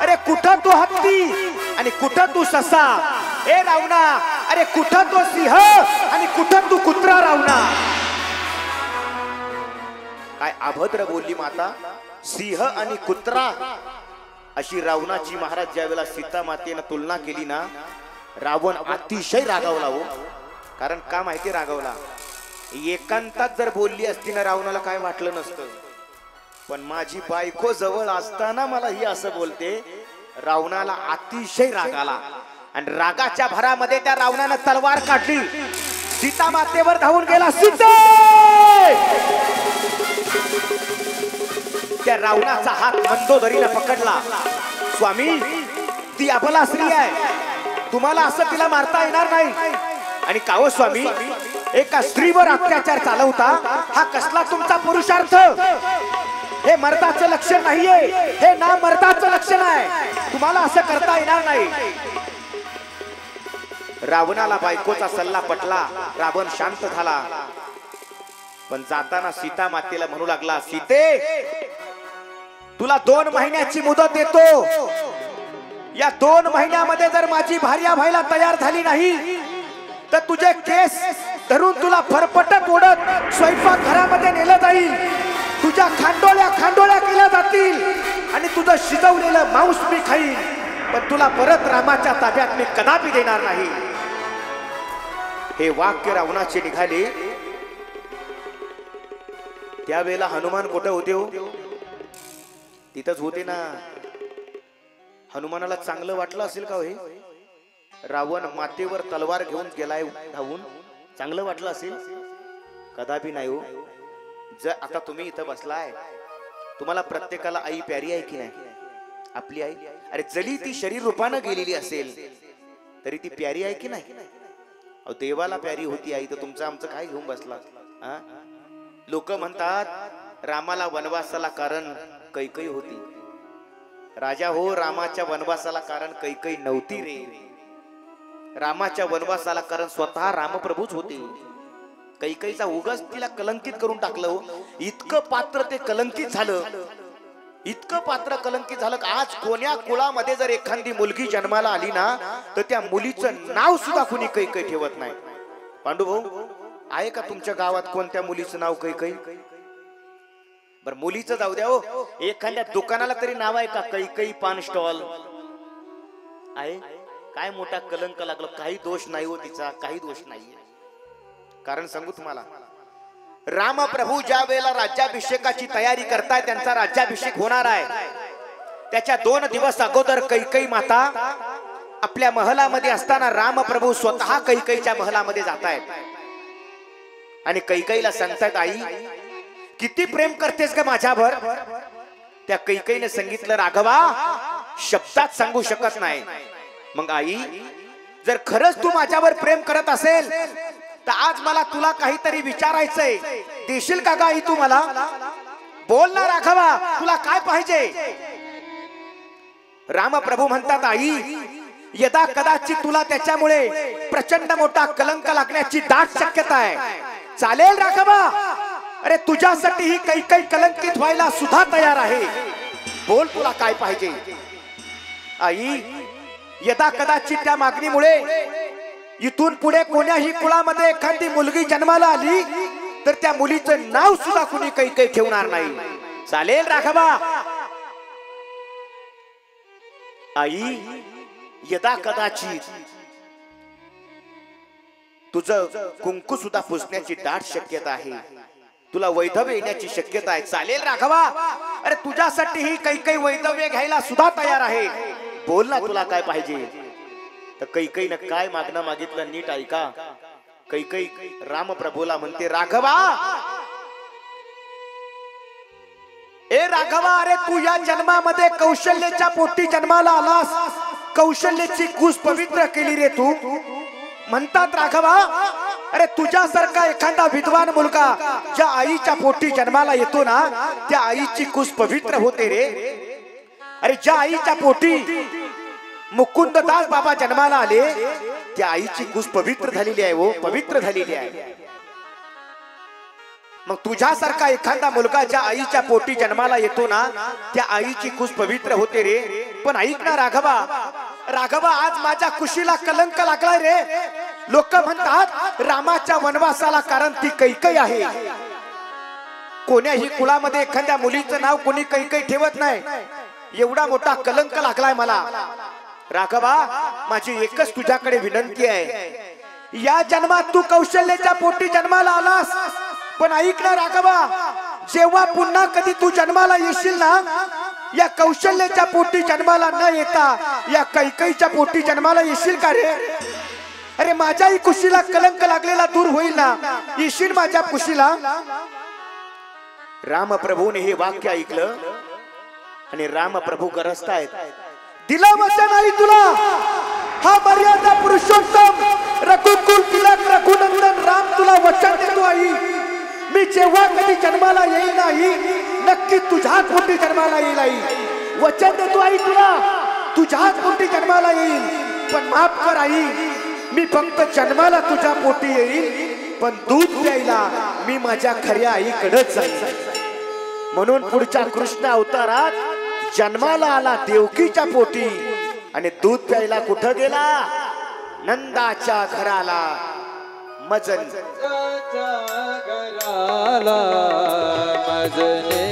अरे कुठं तो हत्ती आणि कुठं तू ससा. ए रावणा, अरे कुठं तो सिंह आणि कुठं तू कुत्रा. रावणा काय अभद्र बोलली माता. सिंह आणि कुत्रा अशी रावणाची महाराज ज्यावेळेला सीता मातेनं तुलना केली ना, रावण अतिशय रागावला हो. कारण का माहिती रागावला, एकांतात जर बोलली असती ना रावणाला काय वाटलं नसतं, पण माझी बायको जवळ असताना मला ही असं बोलते. रावणाला अतिशय राग आला आणि रागाच्या भरामध्ये त्या रावणानं तलवार काढली. सीता मातेवर धावून गेला. सीते, त्या रावणाचा हात मंदोदरीने पकडला. स्वामी ती अबला स्त्री आहे, तुम्हाला असं तिला मारता येणार नाही. आणि का हो स्वामी, एका स्त्रीवर अत्याचार चालवता हा कसला तुमचा पुरुषार्थ. हे मर्दाचं लक्षण नाहीये, हे ना मर्दाचं लक्षण आहे. तुम्हाला असं करता येणार नाही. रावणाला बायकोचा सल्ला पटला. रावण शांत झाला. पण जाताना सीता मातेला म्हणू लागला, सीते तुला 2 महिन्याची मुदत देतो. या 2 महिन्यामध्ये जर माझी भार्या व्हायला तयार झाली नाही तर तुझे केस धरून तुला फरफटत ओढत स्वयंपाक घरामध्ये नेलं जाईल. तुझ्या खांडोळ्या केल्या जातील आणि तुझं शिजवलेलं मांस मी खाईल, पण तुला परत रामाच्या ताब्यात मी कदापि देणार नाही. हे वाक्य रावणाचे निघाले. त्यावेळेला हनुमान कुठे होते हो? तिथंच होते ना. हनुमानाला चांगलं वाटलं असेल का हे? रावण मातेवर तलवार घेऊन गेलाय धावून, चांगलं वाटलं असेल? कदापि नाही हो. जर आता तुम्ही इथं बसलाय, तुम्हाला प्रत्येकाला आई प्यारी आहे की नाही? आपली आई. अरे जरी ती शरीर रूपानं गेलेली असेल तरी ती प्यारी आहे की नाही? अहो देवाला प्यारी होती आई तर तुमचं आमचं काय घेऊन बसला? लोक म्हणतात रामाला वनवासाला कारण कैकई होती. राजा हो, रामाच्या वनवासाला कारण कैकई नव्हती रे. रामाच्या वनवासाला कारण स्वतः रामप्रभूच होते. कैकईचा उगाच तिला कलंकित करून टाकलं. इतकं पात्र ते कलंकित झालं, इतकं पात्र कलंकित झालं. आज कोण्या कुळामध्ये जर एखादी मुलगी जन्माला आली ना तर त्या मुलीचं नाव सुद्धा कुणी कैकई ठेवत नाही. पांडुभाऊ, आहे का तुमच्या गावात कोणत्या मुलीचं नाव कैकई? बर मुलीचं जाऊ द्या हो, एखाद्या दुकानाला तरी नाव आहे का? कैकई पान स्टॉल आहे. काय मोठा कलंक लागलो. काही दोष नाही हो तिचा, काही दोष नाहीये. कारण सांगू तुम्हाला, रामप्रभू ज्या वेळेला राज्याभिषेकाची तयारी करताय, त्यांचा राज्याभिषेक होणार आहे, त्याच्या 2 दिवस अगोदर कैकई माता आपल्या महलामध्ये असताना रामप्रभू स्वतः कैकईच्या महलामध्ये जात आहेत आणि कैकईला सांगतायत, आई किती प्रेम करतेस का माझ्यावर? त्या कैकईने सांगितलं, राघवा शब्दात सांगू शकत नाही. मग आई, जर खरंच तू माझ्यावर प्रेम करत असेल तर आज मला तुला काहीतरी विचारायचंय. देशील का आई तू मला? बोल ना राघवा, तुला काय पाहिजे? रामप्रभू म्हणतात, आई यदा कदाचित तुला त्याच्यामुळे प्रचंड मोठा कलंक लागण्याची दाट शक्यता आहे. चालेल राघवा, अरे तुझ्यासाठी ही कैकई कलंकित व्हायला सुद्धा तयार आहे. बोल तुला काय पाहिजे? आई यदा कदाचित त्या मागणीमुळे इथून पुढे कोण्याही कुळामध्ये एखादी मुलगी जन्माला आली तर त्या मुलीचं नाव सुद्धा कुणी कैकई ठेवणार नाही. चालेल राघवा. आई यदा कदाचित तुझं कुंकू सुद्धा पुसण्याची दाट शक्यता आहे, तुला वैधव्य येण्याची शक्यता आहे. चालेल राघवा, अरे तुझ्यासाठी ही कैकई वैधव्य घ्यायला सुद्धा तयार आहे. बोल ना तुला काय पाहिजे? तर कैकईनं काय मागणं मागितलं नीट ऐका. कैकई रामप्रभूला म्हणते, राघवा, ए राघवा, अरे तू या जन्मामध्ये कौशल्याच्या पोटी जन्माला आलास. कौशल्याची कुस पवित्र केली रे तू. म्हणतात राघवा, अरे तुझ्यासारखा एखादा विद्वान मुलगा ज्या आईच्या पोटी जन्माला येतो ना त्या आईची कुस पवित्र होते रे. अरे ज्या आईच्या पोटी मुकुंददास बाबा जन्माला आले त्या आईची कुस पवित्र झालेली आहे, हो पवित्र झालेली आहे. मग तुझ्यासारखा एखादा मुलगा ज्या आईच्या पोटी जन्माला येतो ना त्या आईची कुस पवित्र होते रे. पण ऐक ना राघवा, राघवा आज माझ्या कुशीला कलंक लागलाय रे. लोक म्हणतात रामाच्या वनवासाला कारण ती कैकई आहे. कोण्याही कुळामध्ये एखाद्या मुलीचं नाव कोणी कैकई ठेवत नाही. एवढा मोठा कलंक लागलाय मला. राघवा, माझी एकच तुझ्याकडे विनंती आहे, या जन्मात तू कौशल्याच्या पोटी जन्माला आलास, पण ऐक ना राघवा, जेव्हा पुन्हा कधी तू जन्माला येशील ना या कौशल्याच्या पोटी जन्माला न येता या कैकईच्या पोटी जन्माला येशील का रे? अरे माझ्याही कुशीला कलंक लागलेला दूर होईल ना, येशील माझ्या कुशीला? रामप्रभूने हे वाक्य ऐकलं आणि रामप्रभू गरजतायत, दिला वचन आई तुला, हा मर्यादा पुरुषोत्तम रघुकुल तिलक रघुनंदन राम तुला वचन देतो आई, मी जेव्हा कधी जन्माला येईल नाही नक्की तुझ्याच पोटी जन्माला येईल आई. वचन देतो आई तुला, तुझ्याच पोटी जन्माला येईल. पण माफ कर आई, मी फक्त जन्माला तुझ्या पोटी येईल, पण दूध प्यायला मी माझ्या खऱ्या आईकडेच जाईल. म्हणून पुढच्या कृष्ण अवतारात जन्माला आला देवकीच्या पोटी आणि दूध प्यायला कुठं गेला? नंदाच्या घराला. मजन घराला मजने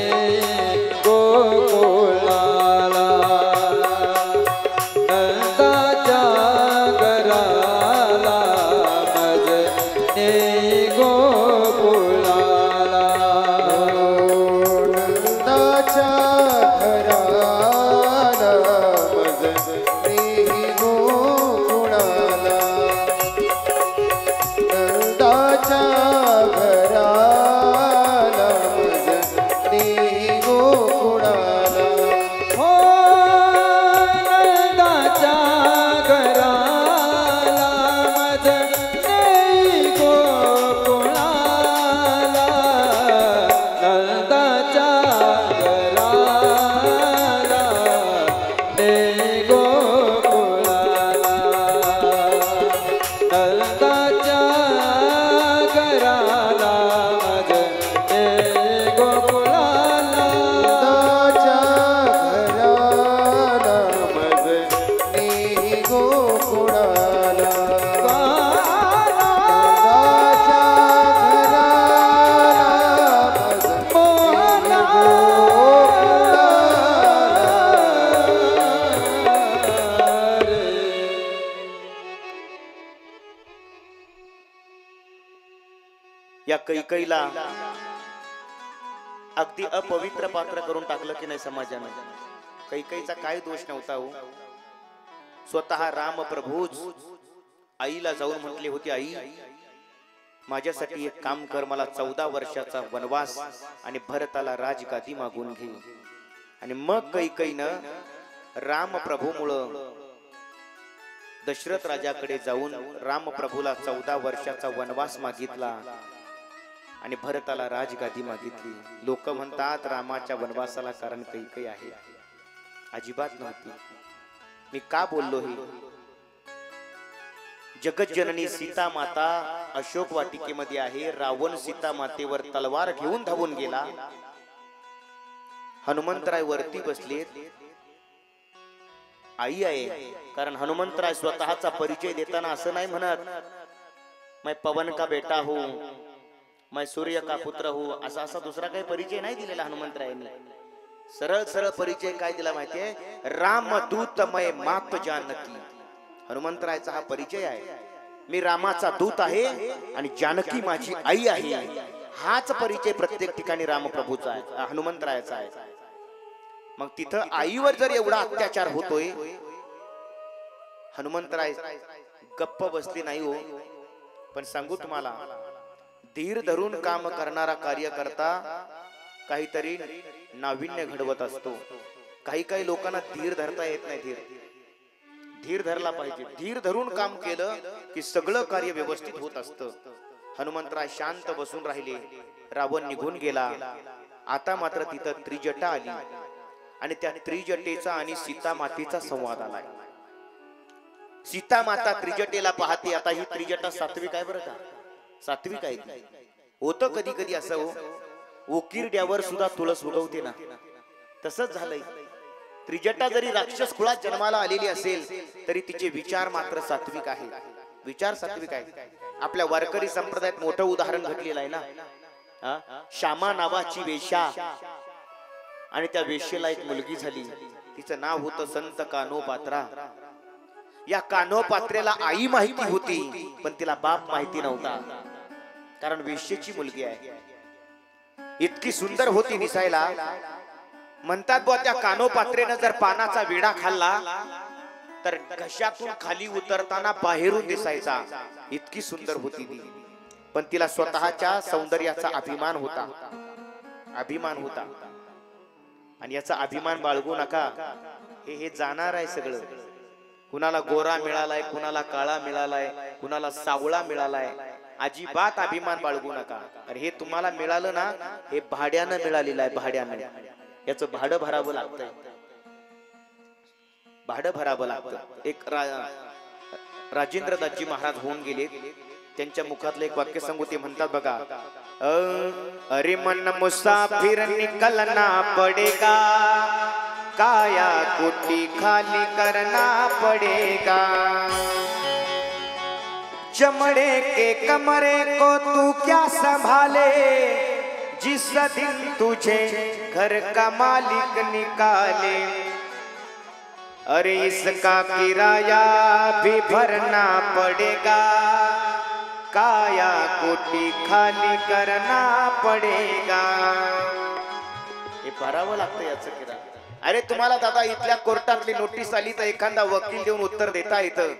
गोकुळाला, नंदाच्या घराला मजने गोकुळाला. नंदाच्या घराला मजने गोकुळाला, नंदाच्या घराला मजने गोकुळाला काला नंदाच्या घराला मज मोला या कैकईला अगदी अपवित्र पात्र करून टाकलं की नाही समाजाने. कैकईचा काय दोष नव्हता हो. स्वतः राम प्रभूच आईला जाऊन म्हटले होते, आई माझ्यासाठी एक काम कर, मला 14 वर्षाचा वनवास आणि भरताला राजगादी मागून घे. आणि मग कैकईनं राम प्रभूमुळं दशरथ राजाकडे जाऊन राम प्रभूला 14 वर्षाचा वनवास मागितला आणि भरताला राजगादी मागितली. लोक म्हणतात रामाच्या वनवासाला कारण कैकई आहे. अजिबात नव्हती. मी का बोललो हे? जगज्जननी सीता माता अशोक वाटिकेमध्ये आहे. रावण सीता मातेवर तलवार घेऊन धावून गेला. हनुमंतराय वरती बसलेत. आई आहे, कारण हनुमंतराय स्वतःचा परिचय देताना असं नाही म्हणत मैं पवन का बेटा हूं, मैं सूर्य का पुत्र हूं, असा दुसरा काही परिचय नाही दिलेला हनुमंतरायांनी. सरळ सरळ परिचय काय दिला माहितीये? रामदूत मैं मात जानकी. हनुमंतरायचा हा परिचय आहे. मी रामाचा दूत आहे आणि जानकी माझी आई आहे. हाच परिचय प्रत्येक ठिकाणी रामप्रभूचा आहे, हनुमंतरायाचा आहे. मग तिथं आईवर जर एवढा अत्याचार होतोय, हनुमंतराय गप्प बसली नाही हो. पण सांगू तुम्हाला, धीर धरून काम करणारा कार्यकर्ता काहीतरी नाविन्य घडवत असतो. काही काही लोकांना धीर धरता येत नाही. धीर धरला पाहिजे. धीर धरून काम केलं की सगळं कार्य व्यवस्थित होत असतं. हनुमंतराय शांत बसून राहिले. रावण निघून गेला. आता मात्र तिथं त्रिजटा आली आणि त्या त्रिजटेचा आणि सीता मातेचा संवाद आलाय. सीता माता त्रिजटेला पाहते. आता ही त्रिजटा सात्विक आहे बरं का? सात्विक आहे. होतं कधी कधी असं हो, उकिरड्यावर सुद्धा तुळस उगवते ना, तसंच झालंय. त्रिजटा जरी राक्षस कुळात जन्माला आलेली असेल तरी तिचे विचार मात्र सात्विक आहे. विचार सात्विक आहे. आपल्या वारकरी संप्रदायात मोठं उदाहरण घडलेलं आहे ना. श्यामा नावाची वेश्या आणि त्या वेश्येला एक मुलगी झाली. तिचं नाव होतं संत कान्होपात्रा. या कान्होपात्रेला आई माहिती होती पण तिला बाप माहिती नव्हता, कारण वेश्येची मुलगी आहे. इतकी सुंदर होती दिसायला. म्हणतात बुवा त्या कान्होपात्रेनं जर पानाचा विडा खाल्ला तर घशातून खाली उतरताना बाहेरून दिसायचा. इतकी सुंदर होती ती. पण तिला स्वतःच्या सौंदर्याचा अभिमान होता. अभिमान होता. आणि याचा अभिमान बाळगू नका. हे जाणार आहे सगळं. कुणाला गोरा मिळालाय, कुणाला काळा मिळालाय, कुणाला सावळा मिळालाय. अजिबात अभिमान बाळगू नका. अरे हे तुम्हाला मिळालं ना, हे भाड्यानं मिळालेलं आहे. भाड्यानं. याचं भाडं भरावं लागतंय. भाडं भरावं लागतं. एक राजेंद्रदासजी महाराज होऊन गेले. त्यांच्या मुखातलं एक वाक्य सांगू. ते म्हणतात बघा, अरे मन मुसाफिर निकलना पडेगा, काया कोटी खाली करना पडेगा, चमड़े के कमरे को तू क्या संभाले, जिस दिन तुझे घर का मालिक निकाले, अरे इसका किराया भी भरना पड़ेगा, काया कोटी खाली करना पडेगा. हे भरावं लागतं याचं किराया. अरे तुम्हाला दादा इथल्या कोर्टातली नोटीस आली तर एखादा वकील देऊन उत्तर देता येतं.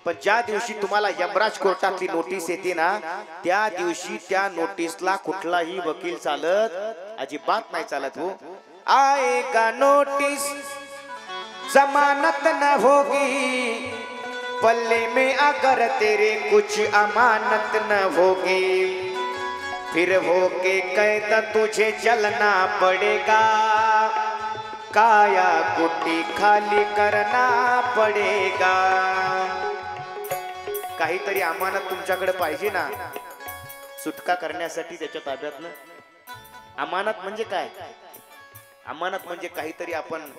पण ज्या दिवशी तुम्हाला यमराज कोर्टातली नोटीस येते ना, त्या दिवशी त्या नोटीसला कुठलाही वकील चालत अजिबात नाही चालत हो. आएगा नोटिस जमानत न होगी, पल्ले में अगर तेरे कुछ अमानत न होगी, फिर होके कैद तुझे चलना पड़ेगा, काया कुटी खाली करना पडेगा. काहीतरी अमानत तुमच्याकडे पाहिजे ना, सुटका करण्यासाठी त्याच्या ताब्यातनं. अमानत म्हणजे काय? अमानत म्हणजे काहीतरी आपण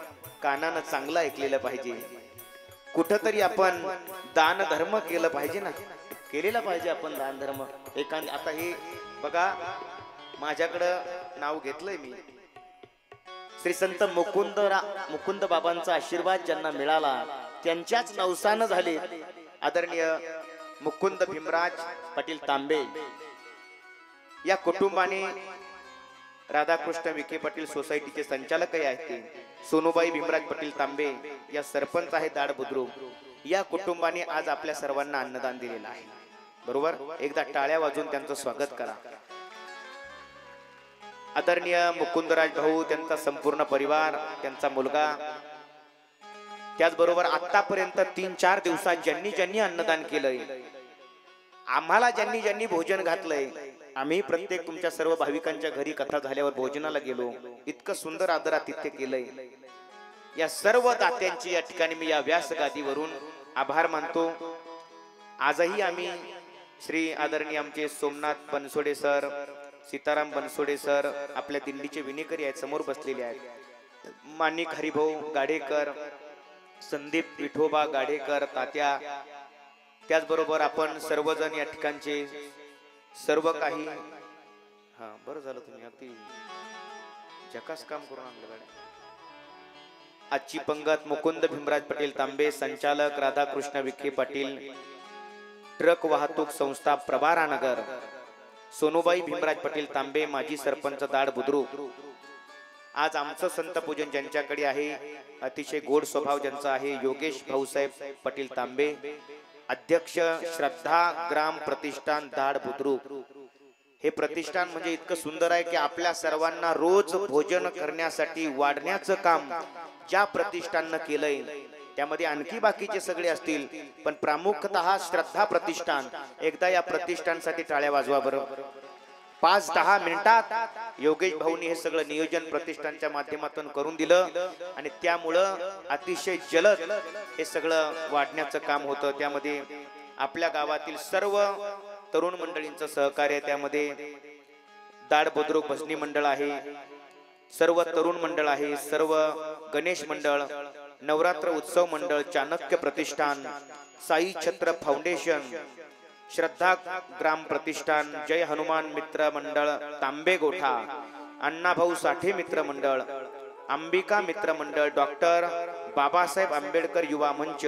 कानानं चांगलं ऐकलेलं पाहिजे. कुठंतरी आपण दान धर्म केलं पाहिजे ना, केलेला पाहिजे आपण दान धर्म. आता हे बघा, माझ्याकडं नाव घेतलंय मी. श्री संत मुकुंद बाबांचा आशीर्वाद ज्यांना मिळाला त्यांच्याच नवसानं झाले आदरणीय मुकुंद भीमराज पाटील तांबे या कुटुंबाने राधाकृष्ण विखे पाटील सोसायटीचे संचालकही आहेत ते सोनूबाई भीमराज पाटील तांबे या सरपंच आहेत दाड बुद्रुक. या कुटुंबाने आज आपल्या सर्वांना अन्नदान दिलेलं आहे. बरोबर, एकदा टाळ्या वाजून त्यांचं स्वागत करा. आदरणीय मुकुंदराज भाऊ, त्यांचा संपूर्ण परिवार, त्यांचा मुलगा, त्याचबरोबर आतापर्यंत 3-4 दिवसात ज्यांनी ज्यांनी अन्नदान केलंय, आम्हाला ज्यांनी ज्यांनी भोजन घातलंय, आम्ही प्रत्येक तुमच्या सर्व भाविकांच्या घरी कथा झाल्यावर भोजनाला गेलो, इतकं सुंदर आदरातिथ्य केलंय. या सर्व दात्यांची या ठिकाणी मी या व्यासगादीवरून आभार मानतो. आजही आम्ही श्री आदरणीय आमचे सोमनाथ बनसोडे सर, सीताराम बनसोडे सर आपल्या दिल्लीचे विनेकरी आहेत, समोर बसलेले आहेत. माणिक हरिभाऊ गाडेकर, संदीप विठोबा गाडेकर तात्या, त्याचबरोबर आपण सर्वजण या ठिकाणचे सर्व काही. हा, बरं झालं तुम्ही अगदी जकास काम करून आणलं गाडी. आजची पंगत मुकुंद भीमराज पाटील तांबे, संचालक राधाकृष्ण विखे पाटील, ट्रक वाहतूक संस्था प्रभारानगर, सोनूबाई भीमराज पाटील तांबे माजी सरपंच दाड बुद्रुक. आज आमचं संत पूजन ज्यांच्याकडे आहे, अतिशय गोड स्वभाव ज्यांचा आहे, योगेश भाऊसाहेब पाटील तांबे, अध्यक्ष श्रद्धा ग्राम प्रतिष्ठान दाड बुद्रुक. हे प्रतिष्ठान म्हणजे इतकं सुंदर आहे की आपल्या सर्वांना रोज भोजन करण्यासाठी वाढण्याचं काम ज्या प्रतिष्ठाननं केलंय, त्यामध्ये आणखी बाकीचे सगळे असतील, पण प्रामुख्यतः श्रद्धा प्रतिष्ठान. एकदा या प्रतिष्ठानसाठी टाळ्या वाजवा बरं. 5-10 मिनिटात योगेश भाऊनी हे सगळं नियोजन प्रतिष्ठानच्या माध्यमातून करून दिलं आणि त्यामुळं अतिशय जलद हे सगळं वाढण्याचं काम होतं. त्यामध्ये आपल्या गावातील सर्व तरुण मंडळींचं सहकार्य, त्यामध्ये दाड बुद्रुक भजनी मंडळ आहे, सर्व तरुण मंडळ आहे, सर्व गणेश मंडळ, नवरात्र उत्सव मंडळ, चाणक्य प्रतिष्ठान, साई छत्र फाउंडेशन, श्रद्धा ग्राम प्रतिष्ठान, जय हनुमान मित्र मंडळ तांबे गोठा, अण्णाभाऊ साठे मित्र मंडळ, अंबिका मित्र मंडळ, डॉक्टर बाबासाहेब आंबेडकर युवा मंच,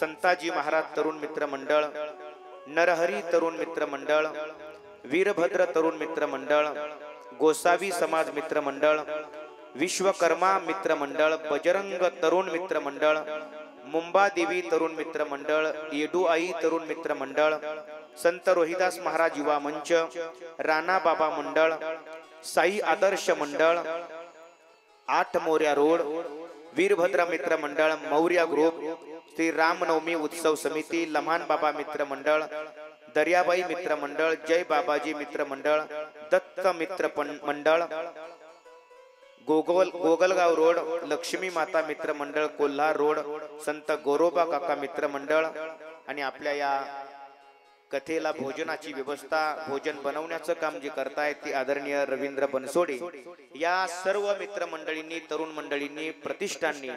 संताजी महाराज तरुण मित्र मंडळ, नरहरी तरुण मित्र मंडळ, वीरभद्र तरुण मित्र मंडळ, गोसावी समाज मित्र मंडळ, विश्वकर्मा मित्र मंडळ, बजरंग तरुण मित्र मंडळ, मुंबादेवी तरुण मित्र मंडळ, येडूआई तरुण मित्र मंडळ, संत रोहिदास महाराज युवा मंच, राणा बाबा मंडळ, साई आदर्श मंडळ, 8 मोर्या रोड, वीरभद्र मित्र मंडळ, मौर्य ग्रुप, श्री रामनवमी उत्सव समिती, लम्हान बाबा मित्र मंडळ, दर्याबाई मित्र मंडळ, जय बाबाजी मित्र मंडळ, दत्त मित्र मंडळ, गोगलगाव रोड, लक्ष्मी माता मित्र मंडळ, कोल्हार रोड, संत गोरोबा काका मित्र मंडळ. आणि आपल्या या कथेला भोजनाची व्यवस्था, भोजन बनवण्याचं काम जे करतायत ते आदरणीय रवींद्र बनसोडे. या सर्व मित्र मंडळींनी, तरुण मंडळींनी, प्रतिष्ठाननी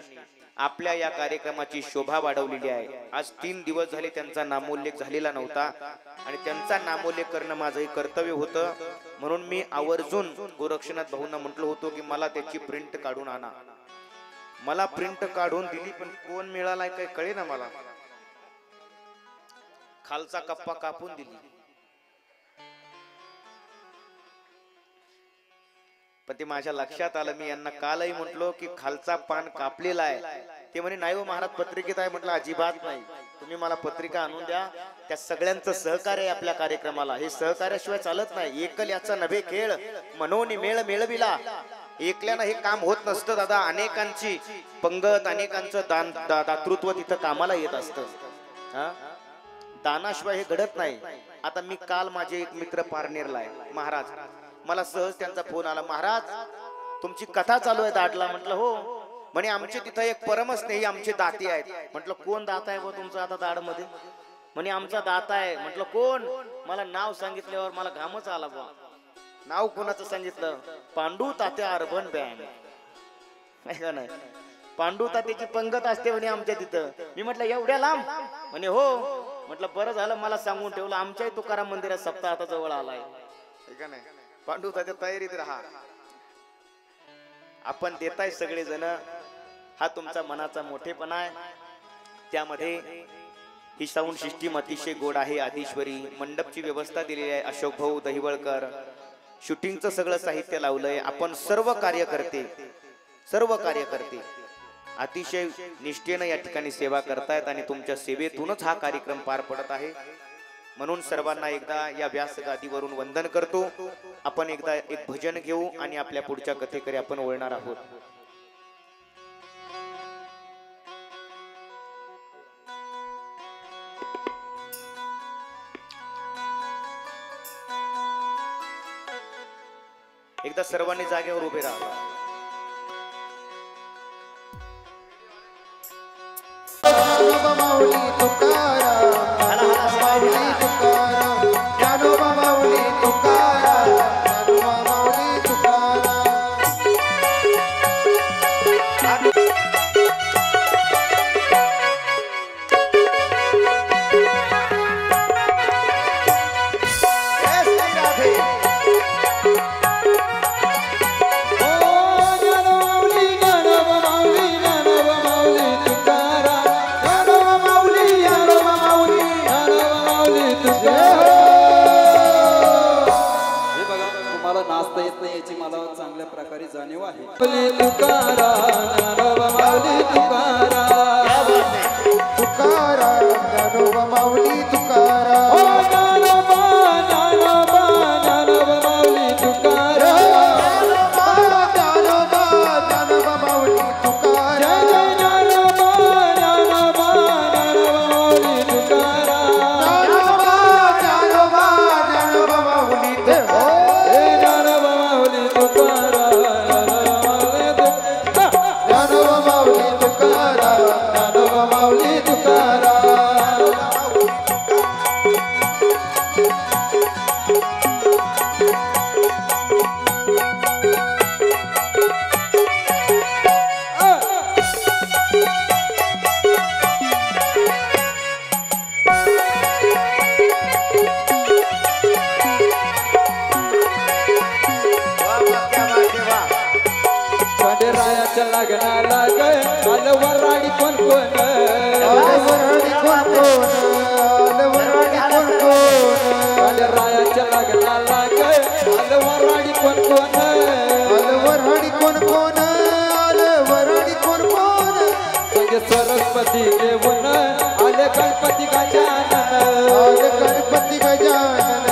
आपल्या या कार्यक्रमाची शोभा वाढवलेली आहे. आज 3 दिवस झाले त्यांचा नामोल्लेख झालेला नव्हता आणि त्यांचा नामोल्लेख करणं माझं कर्तव्य होतं. म्हणून मी आवर्जून गोरक्षनाथ भाऊंना म्हटलं होतो की मला त्याची प्रिंट काढून आणा. मला प्रिंट काढून दिली, पण कोण मिळालाय काय कळे ना मला. खालचा कप्पा कापून दिली, पण ते माझ्या लक्षात आलं. मी यांना कालही म्हटलो की खालचा पान कापलेला आहे. ते म्हणे नाही हो महाराज, पत्रिकेत आहे. म्हटलं अजिबात नाही, तुम्ही मला पत्रिका आणून द्या. त्या सगळ्यांचं सहकार्य आपल्या कार्यक्रमाला, हे सहकार्याशिवाय चालत नाही. एकल याचा नभे खेळ मनोनी मेळ मेळविला. एकल्यानं हे काम होत नसतं दादा. अनेकांची पंगत, अनेकांचं दातृत्व तिथं कामाला येत असतं. दानाशिवाय हे घडत नाही. आता मी काल माझे एक मित्र पारनेरला आहे महाराज, मला सहज त्यांचा फोन आला, महाराज तुमची कथा चालू आहे दाटला. म्हटलं हो. म्हणे आमचे तिथं एक परमस्नेही आमचे दाते आहेत. म्हटलं कोण दाता आहे व तुमचा आता दाड मध्ये? म्हणे आमचा दाता आहे. म्हटलं कोण? मला नाव सांगितल्यावर मला घामच आला बा. नाव कोणाचं सांगितलं? पांडू तात्या अर्बन बँक. नाही, पांडू तात्याची पंगत असते म्हणे आमच्या तिथं. मी म्हटलं एवढ्या लांब? म्हणे हो. म्हटलं बरं झालं मला सांगून ठेवलं. आमच्याही तुकाराम मंदिरात सप्ताह आता जवळ आलाय. का नाही? पांडू तात्या तयारीत राहा. आपण देताय सगळेजण, हा तुमचा मनाचा मोठेपणा आहे. त्यामध्ये ही साऊंड सिस्टीम अतिशय गोड आहे. आदिश्वरी मंडपची व्यवस्था दिलेली आहे. अशोक भाऊ दहिवळकर शूटिंगचं सगळं साहित्य लावलंय. आपण सर्व कार्यकर्ते अतिशय निष्ठेनं या ठिकाणी सेवा करतायत आणि तुमच्या सेवेतूनच हा कार्यक्रम पार पडत आहे. म्हणून सर्वांना एकदा या व्यास गादीवरून वंदन करतो. आपण एकदा एक भजन घेऊ आणि आपल्या पुढच्या कथेकडे आपण वळणार आहोत. एकदा सर्वांनी जागेवर उभे राहा. माऊली तुकाराम, माऊली तुकाराम, ज्ञानोबा माऊली तुकाराम, ज्ञानोबा माऊली तुकाराम. जाणीव आहे. तुकाराम ज्ञानोबा माऊली तुकाराम, तुकाराम ज्ञानोबा माऊली तुकाराम, ज्ञानोबा ज्ञानोबा ज्ञानोबा माऊली तुकाराम, ज्ञानोबा ज्ञानोबा माऊली तुकाराम, ज्ञानोबा ज्ञानोबा ज्ञानोबा माऊली तुकाराम, ज्ञानोबा ज्ञानोबा ज्ञानोबा माऊली ज्ञानोबा माऊली तुकाराम. रायाच्या लग्नाला ग अलवराडी कोण कोण, अलवराडी कोण कोण, अलवराडी कोण कोण, रायाच्या लग्नाला ग अलवराडी कोण कोण, अलवराडी कोण कोण, अलवराडी कोण कोण, संगे सरस्वती घेऊन आले गणपती गजानन, आले गणपती गजानन,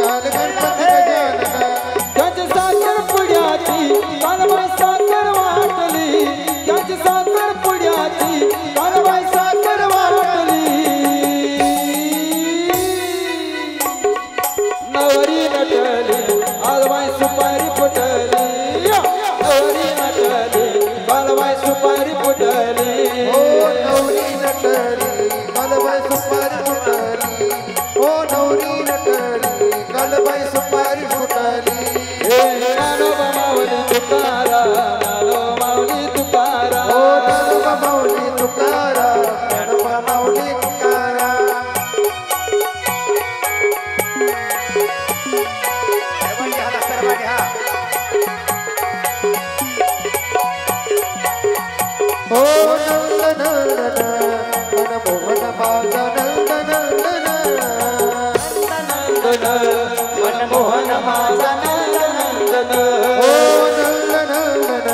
आले गणपती गजानन. त्याची साखर पुड्याची कालबाई साखर वाटली, त्याची साखर पुड्याची कालबाई साखर वाटली. नवरी नटली कालबाई सुपारी फुटली, नवरी नटली कालबाई सुपारी फुटली. ओ नवरी नटली कालबाई सुपारी फुटली, ओ नवरी नटली कालबाई सुपारी फुटली. ज्ञानोबा माऊली तुकाराम, ज्ञानोबा माऊली तुकाराम, ओ ज्ञानोबा माऊली तुकाराम, ज्ञानोबा माऊली तुकाराम. ओ नंदनंदन मनमोहन माझा नंदनंदन, मनमोहन माझा नंदनंदन, ओ नंदनंदन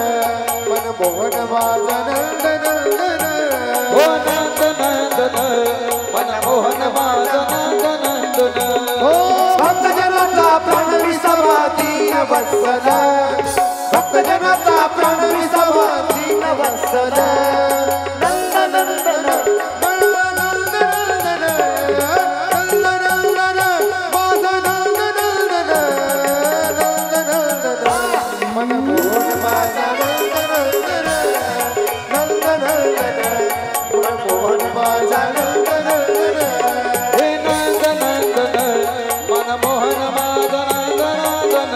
मनमोहन माझा नंदनंदन, ओ नंदनंदन मनमोहन माझा नंदनंदन. ओ भक्तजनाचा प्राण विसावा दीन वत्सल, भक्तजनाचा प्राण विसावा दीन वत्सल. नंदनंदन नंदनंदन नंदनंदन माझा नंदनंदन, नंदनंदन मनमोहन माझा नंदनंदन, नंदनंदन मनमोहन माझा नंदनंदन. हे नंदनंदन मनमोहन माझा नंदनंदन,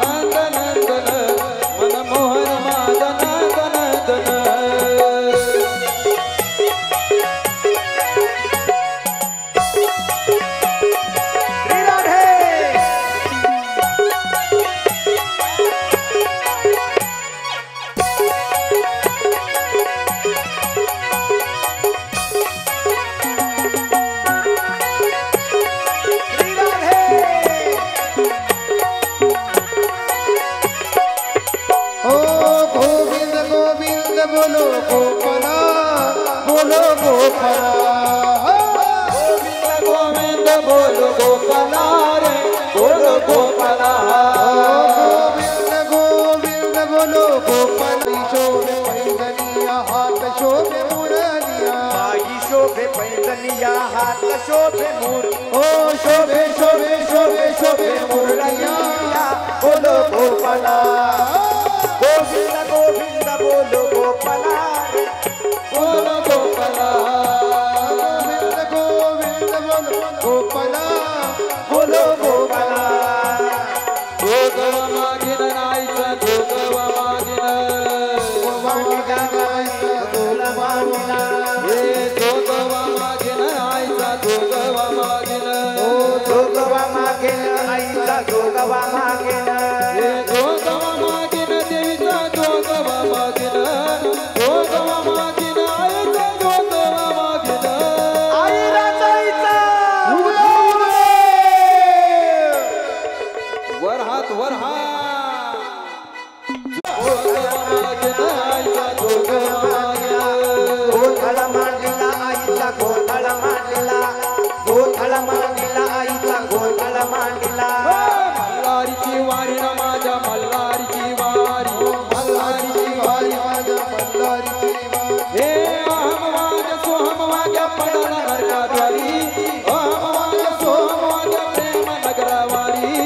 नंदनंदन मनमोहन गोपाला बोलो गोपाला गोविंद बोलो गोपाला रे बोलो गोपाला गोविंद गोविंद बोलो गोपाली शोभे पैंजनिया हात शोभे मुरलिया आई शोभे पैंजनिया हात शोभे मूर ओ शोभे शोभे शोभे शोभे मुरलिया बोलो गोपाला गोविंद गोविंद बोलो गोपाला बोलो गोपाला गोविंद गोविंद बोलो गोपाला बोलो गोपाला जोगवा मागिन नाईचा जोगवा मागिन हे जोगवा मागिन आईचा जोगवा मागिन जोगवा मागेन आईचा जोगवा मागेन हे जोगवा मागिन देवीचा जोगवा मागिन जोगवा मागिन आईचा जोगवा मागिन आई राजाईचा वर हात वर हात जोगवा मागिन आईचा जोगवा मागिन गोधळ मांडला आईचा गोधळ मांडला गोधळ मांडला आईचा गोधळ मांडला मल्हारीची वारी ना माझ्या मल्हारीची वारी मल्हारीची वारी माझ्या मल्हारीची वारी हे अहम वाग्या सोहम वाग्या पडला नरकाद्वारी अहम वाग्या सोहम वाग्या प्रेम नगरवारी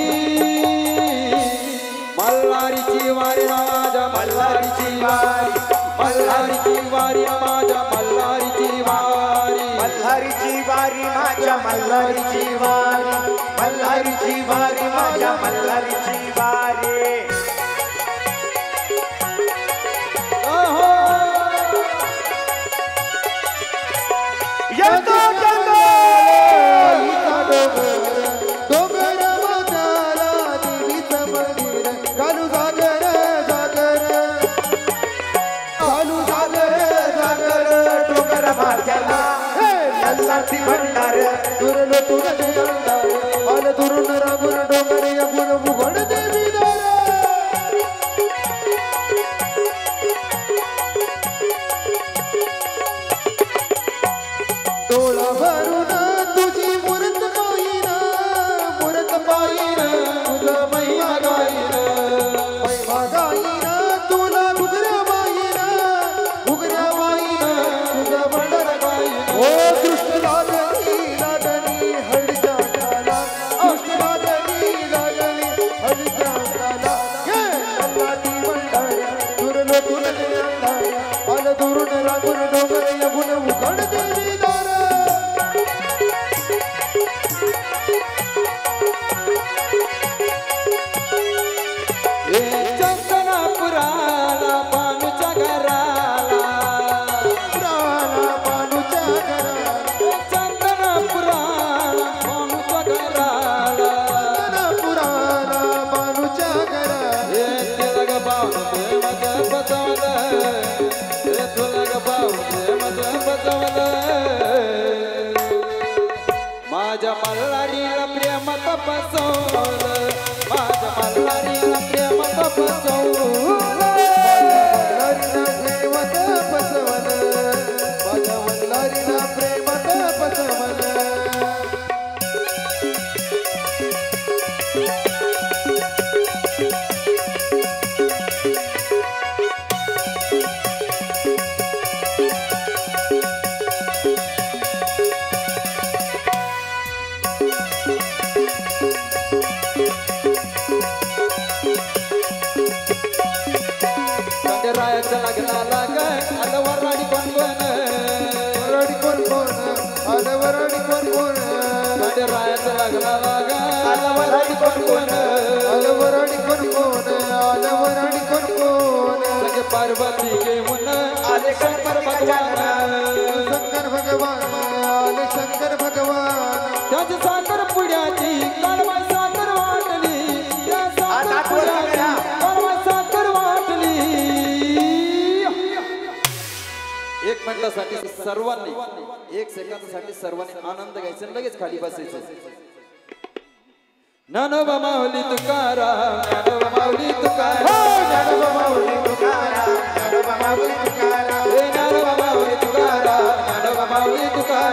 मल्हारीची वारी ना माझ्या मल्हारीची वारी मल्हारीची वारी ना माझ्या मल्हारीची वारी मल्हारीची वारी माझ्या मल्हारीची वारी मल्हारीची वारी माझ्या मल्हारीची वारी अहो येतो डोंगर माताला देवीचं मंदिर घालू जागर जागर घालू जागर जागर डोंगर माझ्याला लल्लाची भंडार दुरलो तुरले अंधार आल दुरून रागुन डोंगर यगुन उघड देवी दार डोळा भरून तुझी मूर्त पाहिन तुझं महिमा गाईन तुला घुगऱ्या बाईन तुझं भंडार गाईन ओ कृष्ण लागली हळच्या ताला कृष्ण लागली हळच्या ताला अल्लाची भंडार दुरलो तुरले अंधार आल दुरून रागुन डोंगर यगुन उघड देवी दार हे चंदनापुराला पानुच्या घराला पुराला पानुच्या घराला चंदनापुराला पानुच्या घराला पुराला पानुच्या घराला हे तुला ग पावन प्रेमच बसवलं हे तुला ग पावन प्रेमच बसवलं माझ्या मल्हारीला प्रेमात बसवलं माझ्या मल्हारीला प्रेमात बसवलं मल्हारीला प्रेमात बसवलं माझ्या मल्हारीला प्रेमात बसवलं रायाचा लागला लाग आलं वराडी कोण कोण वराडी कोण कोण आलं वराडी कोण कोण रायाचा लागला लाग आलं वराडी कोण कोण आलं वराडी कोण कोण आलं वराडी कोण कोण सगळे पार्वती घेऊन आले शंकर भगवान शंकर भगवान आले शंकर भगवान त्याची साखर पुण्याची कालवा साखर वाटली त्या साखर पुण्याची कालवा साखर वाटली एक मिनिटासाठी सर्वांनी एक सेकंदासाठी सर्वांनी आनंद घ्यायचा आणि लगेच खाली बसायचं ज्ञानोबा माऊली तुकाराम ज्ञानोबा माऊली तुकाराम ज्ञानोबा माऊली तुकाराम ज्ञानोबा माऊली तुकाराम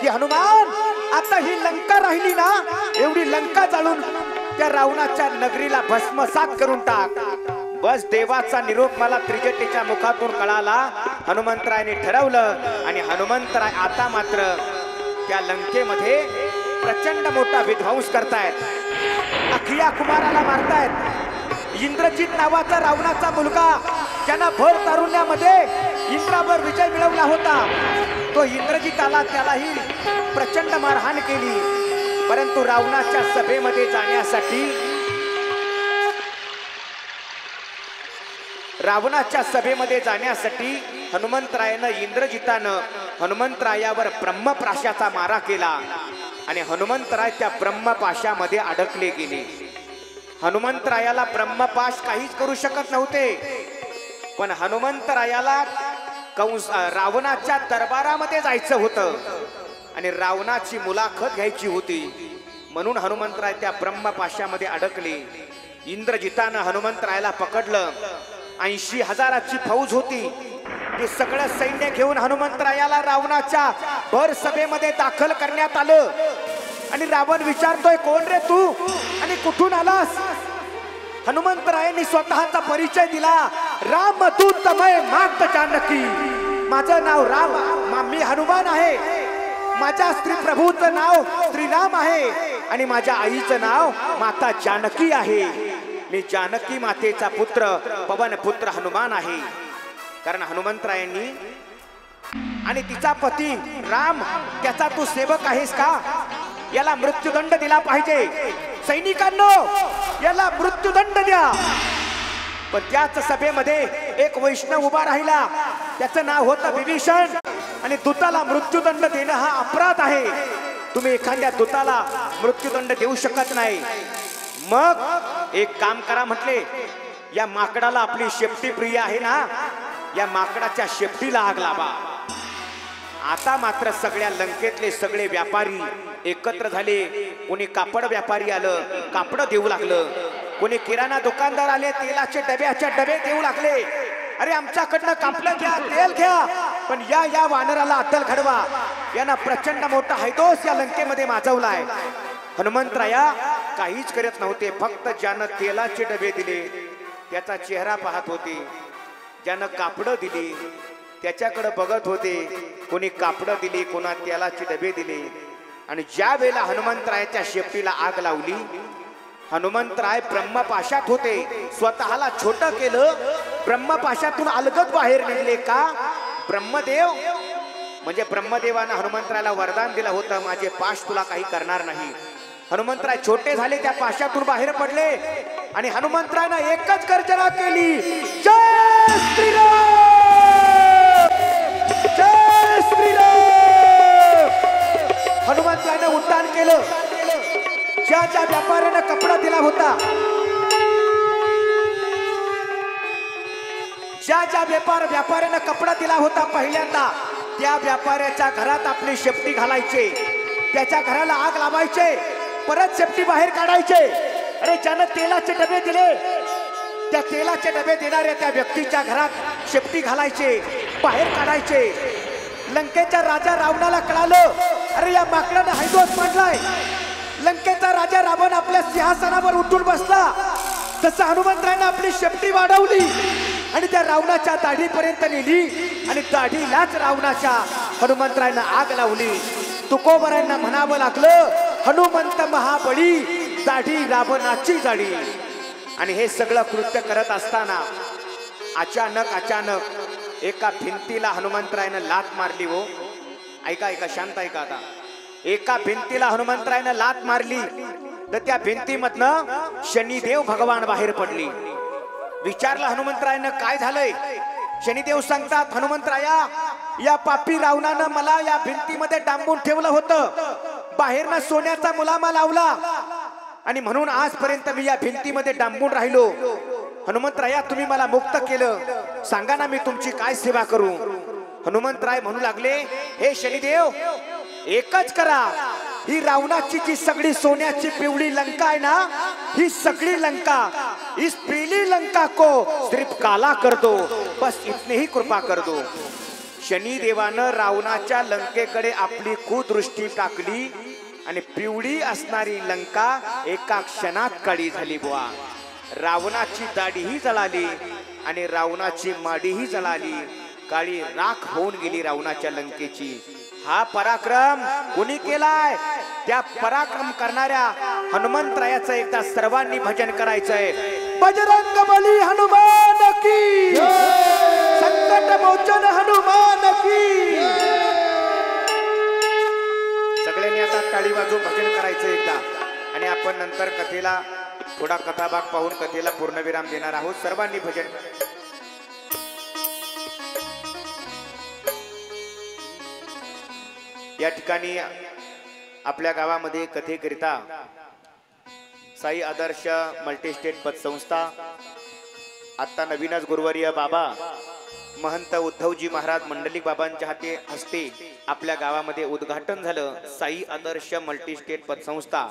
की हनुमान आता ही लंका राहिली ना, एवढी लंका जाळून त्या रावणाच्या नगरीला भस्मसात करून टाक. बस देवाचा निरोप मला त्रिजटेच्या मुखातून कळाला. हनुमंतरायने ठरवलं आणि हनुमंतराय आता मात्र त्या लंकेमध्ये प्रचंड मोठा विध्वंस करतायत. अखिया कुमाराला मारतायत. इंद्रजित नावाचा रावणाचा मुलगा ज्यानं भर तारुण्यामध्ये इंद्रावर विजय मिळवला होता, तो इंद्रजित आला, त्यालाही प्रचंड मारहाण केली. परंतु रावणाच्या सभेमध्ये जाण्यासाठी हनुमंतरायानं इंद्रजितानं हनुमंतरायावर ब्रह्मपाशाचा मारा केला आणि हनुमंतराय त्या ब्रह्मपाशामध्ये अडकले गेले. हनुमंतरायाला ब्रह्मपाश काहीच करू शकत नव्हते, पण हनुमंतरायाला रावणाच्या दरबारामध्ये जायचं होतं आणि रावणाची मुलाखत घ्यायची होती. म्हणून हनुमंतराय त्या ब्रह्मपाशामध्ये अडकले. इंद्रजितानं हनुमंतरायाला पकडलं. 80,000ची फौज होती. ते सगळं सैन्य घेऊन हनुमंतरायाला रावणाच्या भर सभेमध्ये दाखल करण्यात आलं. आणि रावण विचारतोय, कोण रे तू आणि कुठून आलास? हनुमंतरायांनी स्वतःचा परिचय दिला. राम दूतमय मात जानकी, माझं नाव राम, मी हनुमान आहे. माझ्या स्त्री प्रभूचं नाव श्रीराम आहे आणि माझ्या आईचं नाव माता जानकी आहे. मी जानकी मातेचा पुत्र, पवन पुत्र हनुमान आहे. कारण हनुमंतरायांनी आणि तिचा पती राम, त्याचा तू सेवक आहेस का? याला मृत्यूदंड दिला पाहिजे. सैनिकांनो, याला मृत्यूदंड द्या. पण त्याच सभेमध्ये एक वैष्णव उभा राहिला. त्याचं नाव होतं विभीषण. आणि दूताला मृत्यूदंड देणं हा अपराध आहे. तुम्ही एखाद्या दूताला मृत्यूदंड देऊ शकत नाही. मग एक काम करा म्हटले, या माकडाला आपली शेपटी प्रिय आहे ना, या माकडाच्या शेपटीला आग लावा. आता मात्र सगळ्या लंकेतले सगळे व्यापारी एकत्र झाले. कोणी कापड व्यापारी आलं, कापड देऊ लागलं. कोणी किराणा दुकानदार आले, तेलाचे डबे देऊ लागले. अरे आमच्याकडनं कापलं घ्या, तेल घ्या, पण या वानराला अद्दल घडवा. यांना प्रचंड मोठा हैदोस या लंकेमध्ये माजवलाय. हनुमंतराया काहीच करत नव्हते. फक्त ज्यानं तेलाचे डबे दिले त्याचा चेहरा पाहत होते. ज्यानं कापडं दिली त्याच्याकडे बघत होते. कोणी कापडं दिली, कोणा तेलाचे डबे दिले. आणि ज्या वेळेला हनुमंतरायाच्या शेपटीला आग लावली, हनुमंतराय ब्रह्मपाशात होते. स्वतःला छोटं केलं, ब्रह्मपाशातून अलगद बाहेर निघले. का? ब्रह्मदेव म्हणजे ब्रह्मदेवानं हनुमंतरायाला वरदान दिलं होतं, माझे पाश तुला काही करणार नाही. हनुमंतराय छोटे झाले, त्या पाशातून बाहेर पडले आणि हनुमंतरायानं एकच गर्जना केली, जय श्रीराम, जय श्रीराम. हनुमंतरायानं उड्डाण केलं. ज्या व्यापाऱ्यानं कपडा दिला होता, ज्या व्यापाऱ्यानं कपडा दिला होता पहिल्यांदा, त्या व्यापाऱ्याच्या घरात आपली शेपटी घालायचे, त्याच्या घराला आग लावायचे, परत शेपटी बाहेर काढायचे. अरे ज्यानं तेलाचे डबे दिले, त्या तेलाचे डबे देणाऱ्या त्या व्यक्तीच्या घरात शेपटी घालायचे, बाहेर काढायचे. लंकेच्या राजा रावणाला कळालं, अरे या माकडानं हैदोस मांडलाय. लंकेचा राजा रावण आपल्या सिंहासनावर उठून बसला. तसं हनुमंतरायानं आपली शेपटी वाढवली आणि त्या रावणाच्या दाढीपर्यंत नेली आणि दाढीलाच रावणाच्या हनुमंतरायानं आग लावली. तुकोबरायांना म्हणावं लागलं, हनुमंत महाबळी, दाढी रावणाची जाडी. आणि हे सगळं कृत्य करत असताना अचानक एका भिंतीला हनुमंतरायानं लात मारली. हो ऐका, शांत ऐका. आता एका भिंतीला हनुमंतरायानं लात मारली तर त्या भिंतीमधनं शनिदेव भगवान बाहेर पडली. विचारलं हनुमंतरायानं, काय झालंय? शनिदेव सांगतात, हनुमंतराया, या पापी रावणानं मला या भिंतीमध्ये डांबून ठेवलं होतं. बाहेरनं सोन्याचा मुलामा लावला आणि म्हणून आजपर्यंत मी या भिंतीमध्ये डांबून राहिलो. हनुमंतराया, तुम्ही मला मुक्त केलं, सांगा ना मी तुमची काय सेवा करू? हनुमंतराय म्हणू लागले, हे शनिदेव, एकच करा. ही रावणाची जी सगळी सोन्याची पिवळी लंका आहे ना, ही सगळी लंका, इस पीली लंका को सिर्फ काला कर दो, बस इतनी ही कृपा कर दो. शनिदेवानं रावणाच्या लंकेकडे आपली कुदृष्टी टाकली आणि पिवळी असणारी लंका एका क्षणात काळी झाली बुवा. रावणाची दाढीही जळाली आणि रावणाची माडीही जळाली, काळी राख होऊन गेली रावणाच्या लंकेची. हा पराक्रम कुणी केलाय? त्या पराक्रम करणाऱ्या हनुमंतरायाचं एकदा सर्वांनी भजन करायचंय. बजरंग बली हनुमान की, संकट मोचन हनुमान की. सगळ्यांनी आता टाळी वाजवून भजन करायचं एकदा, आणि आपण नंतर कथेला थोडा कथाभाग पाहून कथेला पूर्णविराम देणार आहोत. सर्वांनी भजन. या ठिकाणी आपल्या गावामध्ये कथेकरिता साई आदर्श मल्टीस्टेट पतसंस्था, आता नवीनच गुरुवर्य बाबा महंत उद्धवजी महाराज मंडलिक बाबांच्या हस्ते आपल्या गावामध्ये उद्घाटन झालं. साई आदर्श मल्टीस्टेट पतसंस्था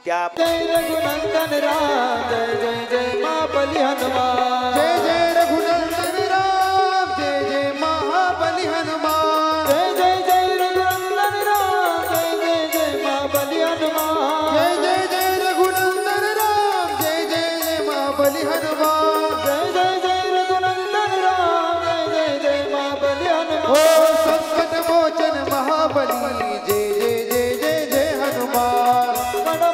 त्या जय रघुनंदन राम, जय जय जय महाबली हनुमान, जय जय रघुनंदन राम, जय जय महाबली हनुमान, जय जय जय रघुनंदन राम, जय जय जय महाबली हनुमान, जय जय जय रघुनंदन राम, जय जय जय महाबली हनुमान, जय जय जय रघुनंदन राम, जय जय जय महाबली हो हनुमान. संकट मोचन महाबली, जय जय जय जय जय हनुमान,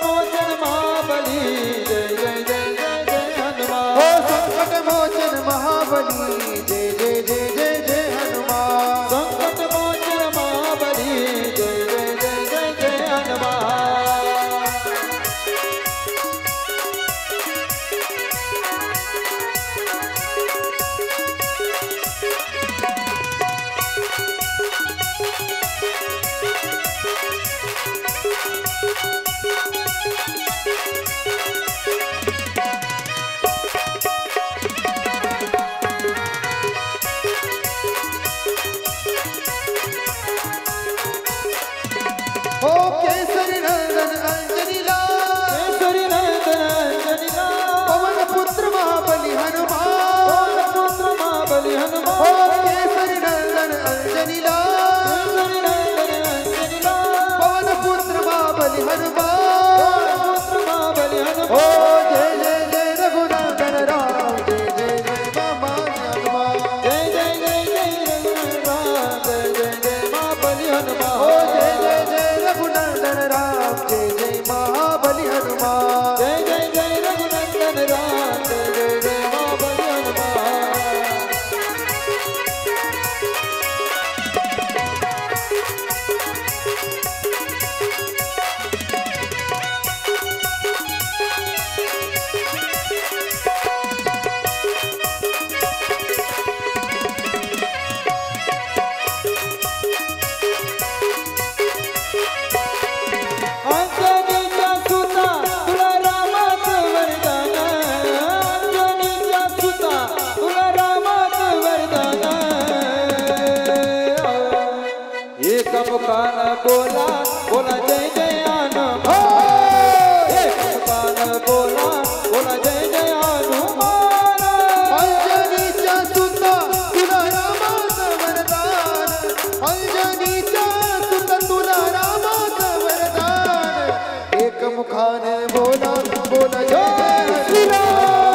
मोचन महाबली, जय जय जय जय जय हनुमान. हो संकट मोचन महाबली, जय जय जय जय जय हनुमान, संकट मोचन महाबली, जय जय जय जय जय हनुमान. हो केसरी नंदन अंजनीला, केसरी नंदन अंजनीला, पवन पुत्र महाबली हनुमान, पुत्र महाबली हो हनुमान. केसरी नंदन अंजनीला, केसरी नंदन अंजनीला, पवन पुत्र महाबली हनुमान, पुत्र महाबली हो हनुमान. जय जय जय रघुनंदन राम, जय जय जय महाबली हनुमान, जय जय जय जय रघुनंदन, जय जय जय महाबली हो हनुमान. जय जय जय रघुनंदन राम, जय जय महाबली हनुमान, जय जय जय रघुनंदन राम, जय जय जय महाबली हनुमान. अंजनीच्या सुता तुला रामाचं वरदान, अंजनीच्या सुता तुला रामाचं वरदान. एक मुखान बोला बोला जय जय हनुमान, एक मुखान बोला बोला जय जय हनुमान. अंजनीच्या सुता तुला रामाचं वरदान, अंजनीच्या सुता तुला रामाचं वरदान, एक मुखाने बोला बोला जय जय हनुमान,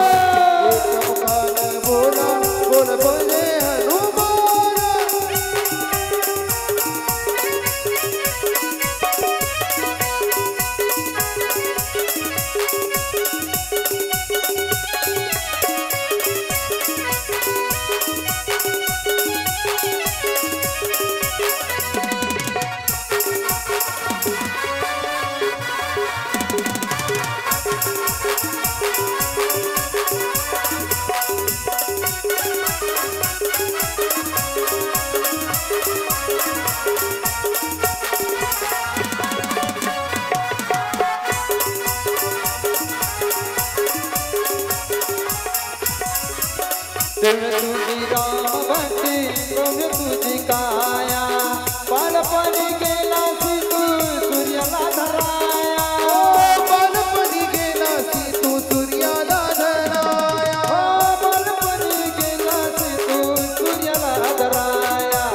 एक मुखाने बोला बोला बोले हनुमान. दिव्य तुझी राम भक्ती, भव्य तुझी काया, बालपणी गेला तू सूर्याला धराया. बालपणी गेला तू सूर्याला धराया, बालपणी गेला तू सूर्याला धराया.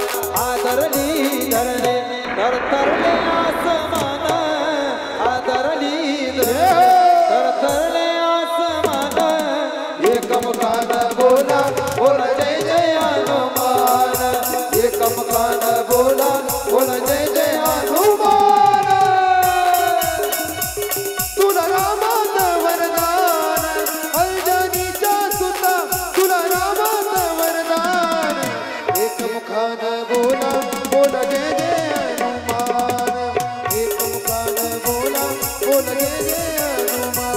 बोल जय जय हनुमान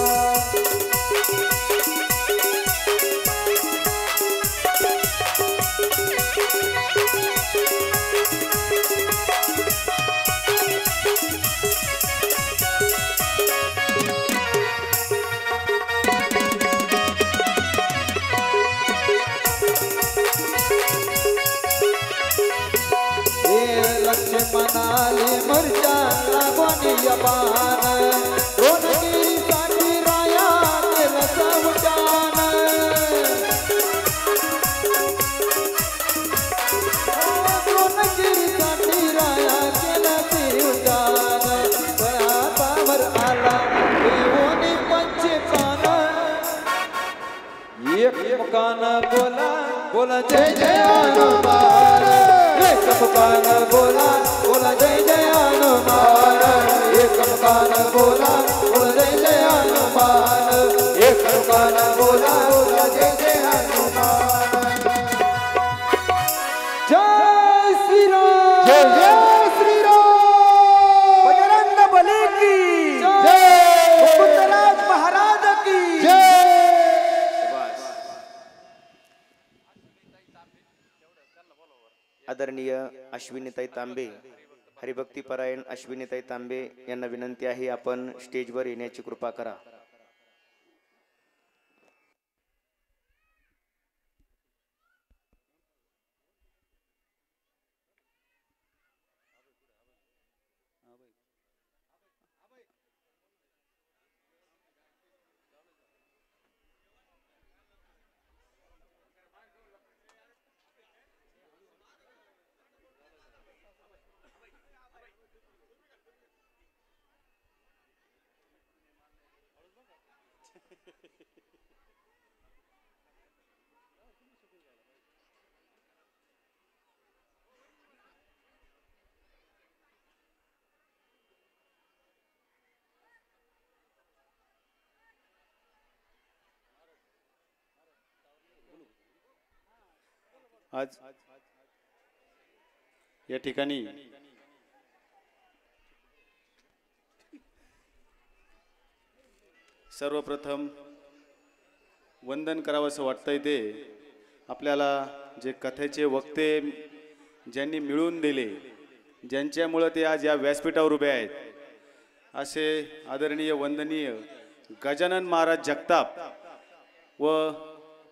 लक्ष्मणाले मरच्या लागोनी यपान रोनगिरी साठी राया केलं संचान रोनगिरी साठी राया केलं संचान पावर आला देवोनी पंचकान एक मुकान बोला बोला जय जय हनुमान एक मुकान बोला बोला जय जय हनुमान एक मुकान बोला बोला जय जय हनुमान एक मुकान बोला बोला जय जय हनुमान जय श्री राम जय जय श्री राम बजरंग बली की जय मुकुंदराज महाराज की जय आदरणीय अश्विनीताई तांबे, हरिभक्तीपरायण अश्विनीताई तांबे यांना विनंती आहे, आपण स्टेजवर येण्याची कृपा करा. आज या ठिकाणी सर्वप्रथम वंदन करावं असं वाटतंय ते आपल्याला जे कथेचे वक्ते ज्यांनी मिळून दिले, ज्यांच्यामुळं ते आज या व्यासपीठावर उभे आहेत, असे आदरणीय वंदनीय गजानन महाराज जगताप व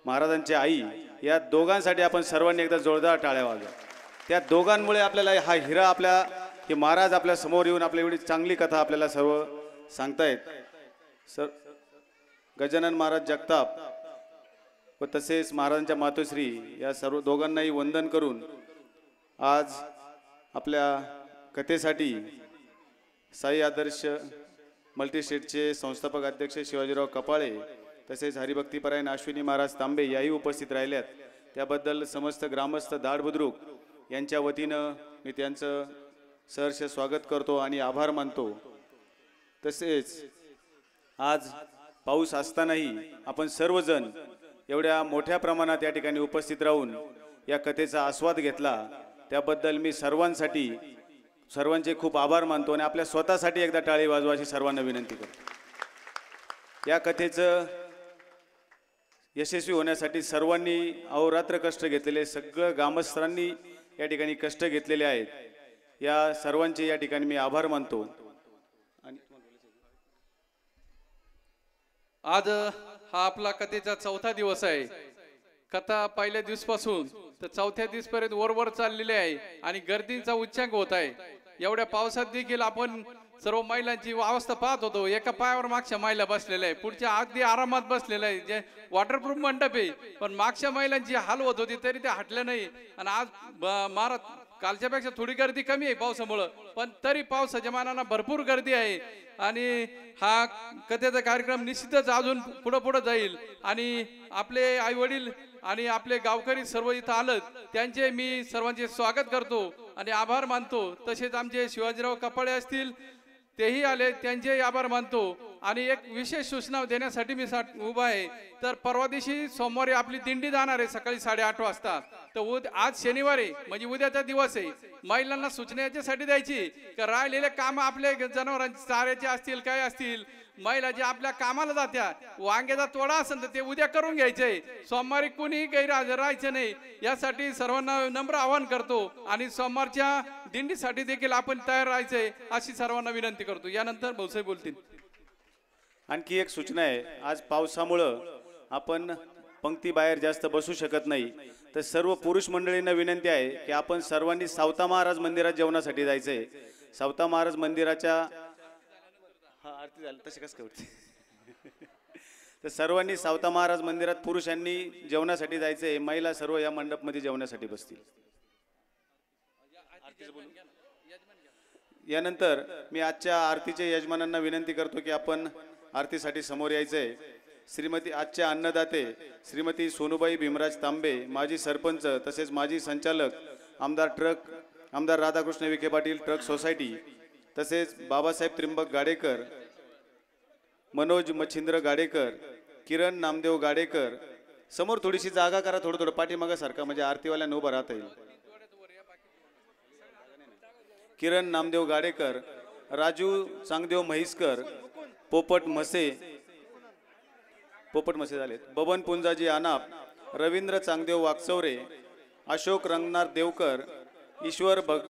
महाराजांची आई, या दोघांसाठी आपण सर्वांनी एकदा जोरदार टाळ्या वाजवा. त्या दोघांमुळे आपल्याला हा हिरा आपल्या हे महाराज आपल्या समोर येऊन आपल्या एवढी चांगली कथा आपल्याला सर्व सांगतायत. गजानन महाराज जगताप व तसेच महाराजांच्या मातोश्री या सर्व दोघांनाही वंदन करून आज आपल्या कथेसाठी साई आदर्श मल्टीस्टेटचे संस्थापक अध्यक्ष शिवाजीराव कपाळे तसेच हरिभक्तीपरायण अश्विनी महाराज तांबे याही उपस्थित राहिल्यात. त्याबद्दल समस्त ग्रामस्थ दाड बुद्रुक यांच्या वतीनं मी त्यांचं सहर्ष स्वागत करतो आणि आभार मानतो. तसेच आज पाऊस असतानाही आपण सर्वजण एवढ्या मोठ्या प्रमाणात या ठिकाणी उपस्थित राहून या कथेचा आस्वाद घेतला, त्याबद्दल मी सर्वांचे खूप आभार मानतो आणि आपल्या स्वतःसाठी एकदा टाळी वाजवायची सर्वांना विनंती करतो. या कथेचं यशस्वी होण्यासाठी सर्वांनी अहोरात्र कष्ट घेतलेले, सगळं ग्रामस्थांनी या ठिकाणी कष्ट घेतलेले आहेत. या सर्वांचे या ठिकाणी मी आभार मानतो. आज हा आपला कथेचा चौथा दिवस आहे. कथा पहिल्या दिवसापासून तर चौथ्या दिवसपर्यंत वर चाललेली आहे आणि गर्दीचा उच्चांक होत आहे. एवढ्या पावसात देखील आपण सर्व महिलांची अवस्था पाहत होतो. एका पायावर मागच्या महिला बसलेल्या आहे, पुढच्या अगदी आरामात बसलेल्या आहे. जे वॉटरप्रूफ मंडप आहे, पण मागच्या महिलांची हाल होत होती तरी ते हटल्या नाही. आणि आज महाराज कालच्यापेक्षा थोडी गर्दी कमी आहे पावसामुळं, पण तरी पावसाच्या मानानं भरपूर गर्दी आहे. आणि हा कथेचा कार्यक्रम निश्चितच अजून पुढे जाईल. आणि आपले आई वडील आणि आपले गावकरी सर्व इथं आलं, त्यांचे मी सर्वांचे स्वागत करतो आणि आभार मानतो. तसेच आमचे शिवाजीराव कपाळे असतील, तेही आले, त्यांचेही आभार मानतो. आणि एक विशेष सूचना देण्यासाठी मी उभा आहे. तर परवा दिवशी सोमवारी आपली दिंडी जाणार आहे सकाळी 8:30 वाजता. तर आज शनिवारी म्हणजे उद्याचा दिवस आहे. महिलांना सूचना याच्यासाठी द्यायची की राहिलेले काम आपल्या जनावरांचे चाऱ्याचे असतील काय असतील, महिला जे आपल्या कामाला जात्या, वांग्याचा तोडा असेल तर ते उद्या करून घ्यायचंय. सोमवारी कुणी गैरहजर राहायचं नाही यासाठी सर्वांना नम्र आवाहन करतो. आणि सोमवारच्या दिंडीसाठी देखील आपण तयार राहायचंय अशी सर्वांना विनंती करतो. यानंतर भाऊसाहेब बोलतील. आणखी एक सूचना आहे. आज पावसामुळं आपण पंक्ती बाहेर जास्त बसू शकत नाही. तर सर्व पुरुष मंडळींना विनंती आहे की आपण सर्वांनी सावता महाराज मंदिरात जेवणासाठी जायचंय. सावता महाराज मंदिराच्या आरती झाली तसे कसं काय तर सर्वांनी सावता महाराज मंदिरात पुरुषांनी जेवणासाठी जायचंय. महिला सर्व या मंडपमध्ये जेवणासाठी बसतील. यानंतर मी आजच्या आरतीच्या यजमानांना विनंती करतो की आपण आरतीसाठी समोर यायचंय. श्रीमती आजच्या अन्नदाते श्रीमती सोनूबाई भीमराज तांबे, माजी सरपंच तसेच माजी संचालक आमदार राधाकृष्ण विखे पाटील ट्रक सोसायटी, तसेच बाबासाहेब त्रिंबक गाडेकर, मनोज मच्छिंद्र गाडेकर, किरण नामदेव गाडेकर. समोर थोडीशी जागा करा, थोडं पाठीमागा सारखा म्हणजे आरतीवाल्यांना उभं राहता येईल. किरण नामदेव गाडेकर, राजू चांगदेव म्हैसकर, पोपट मसे झालेत, बबन पुंजाजी आनाप, रवींद्र चांगदेव वाकचौरे, अशोक रंगनाथ देवकर, ईश्वर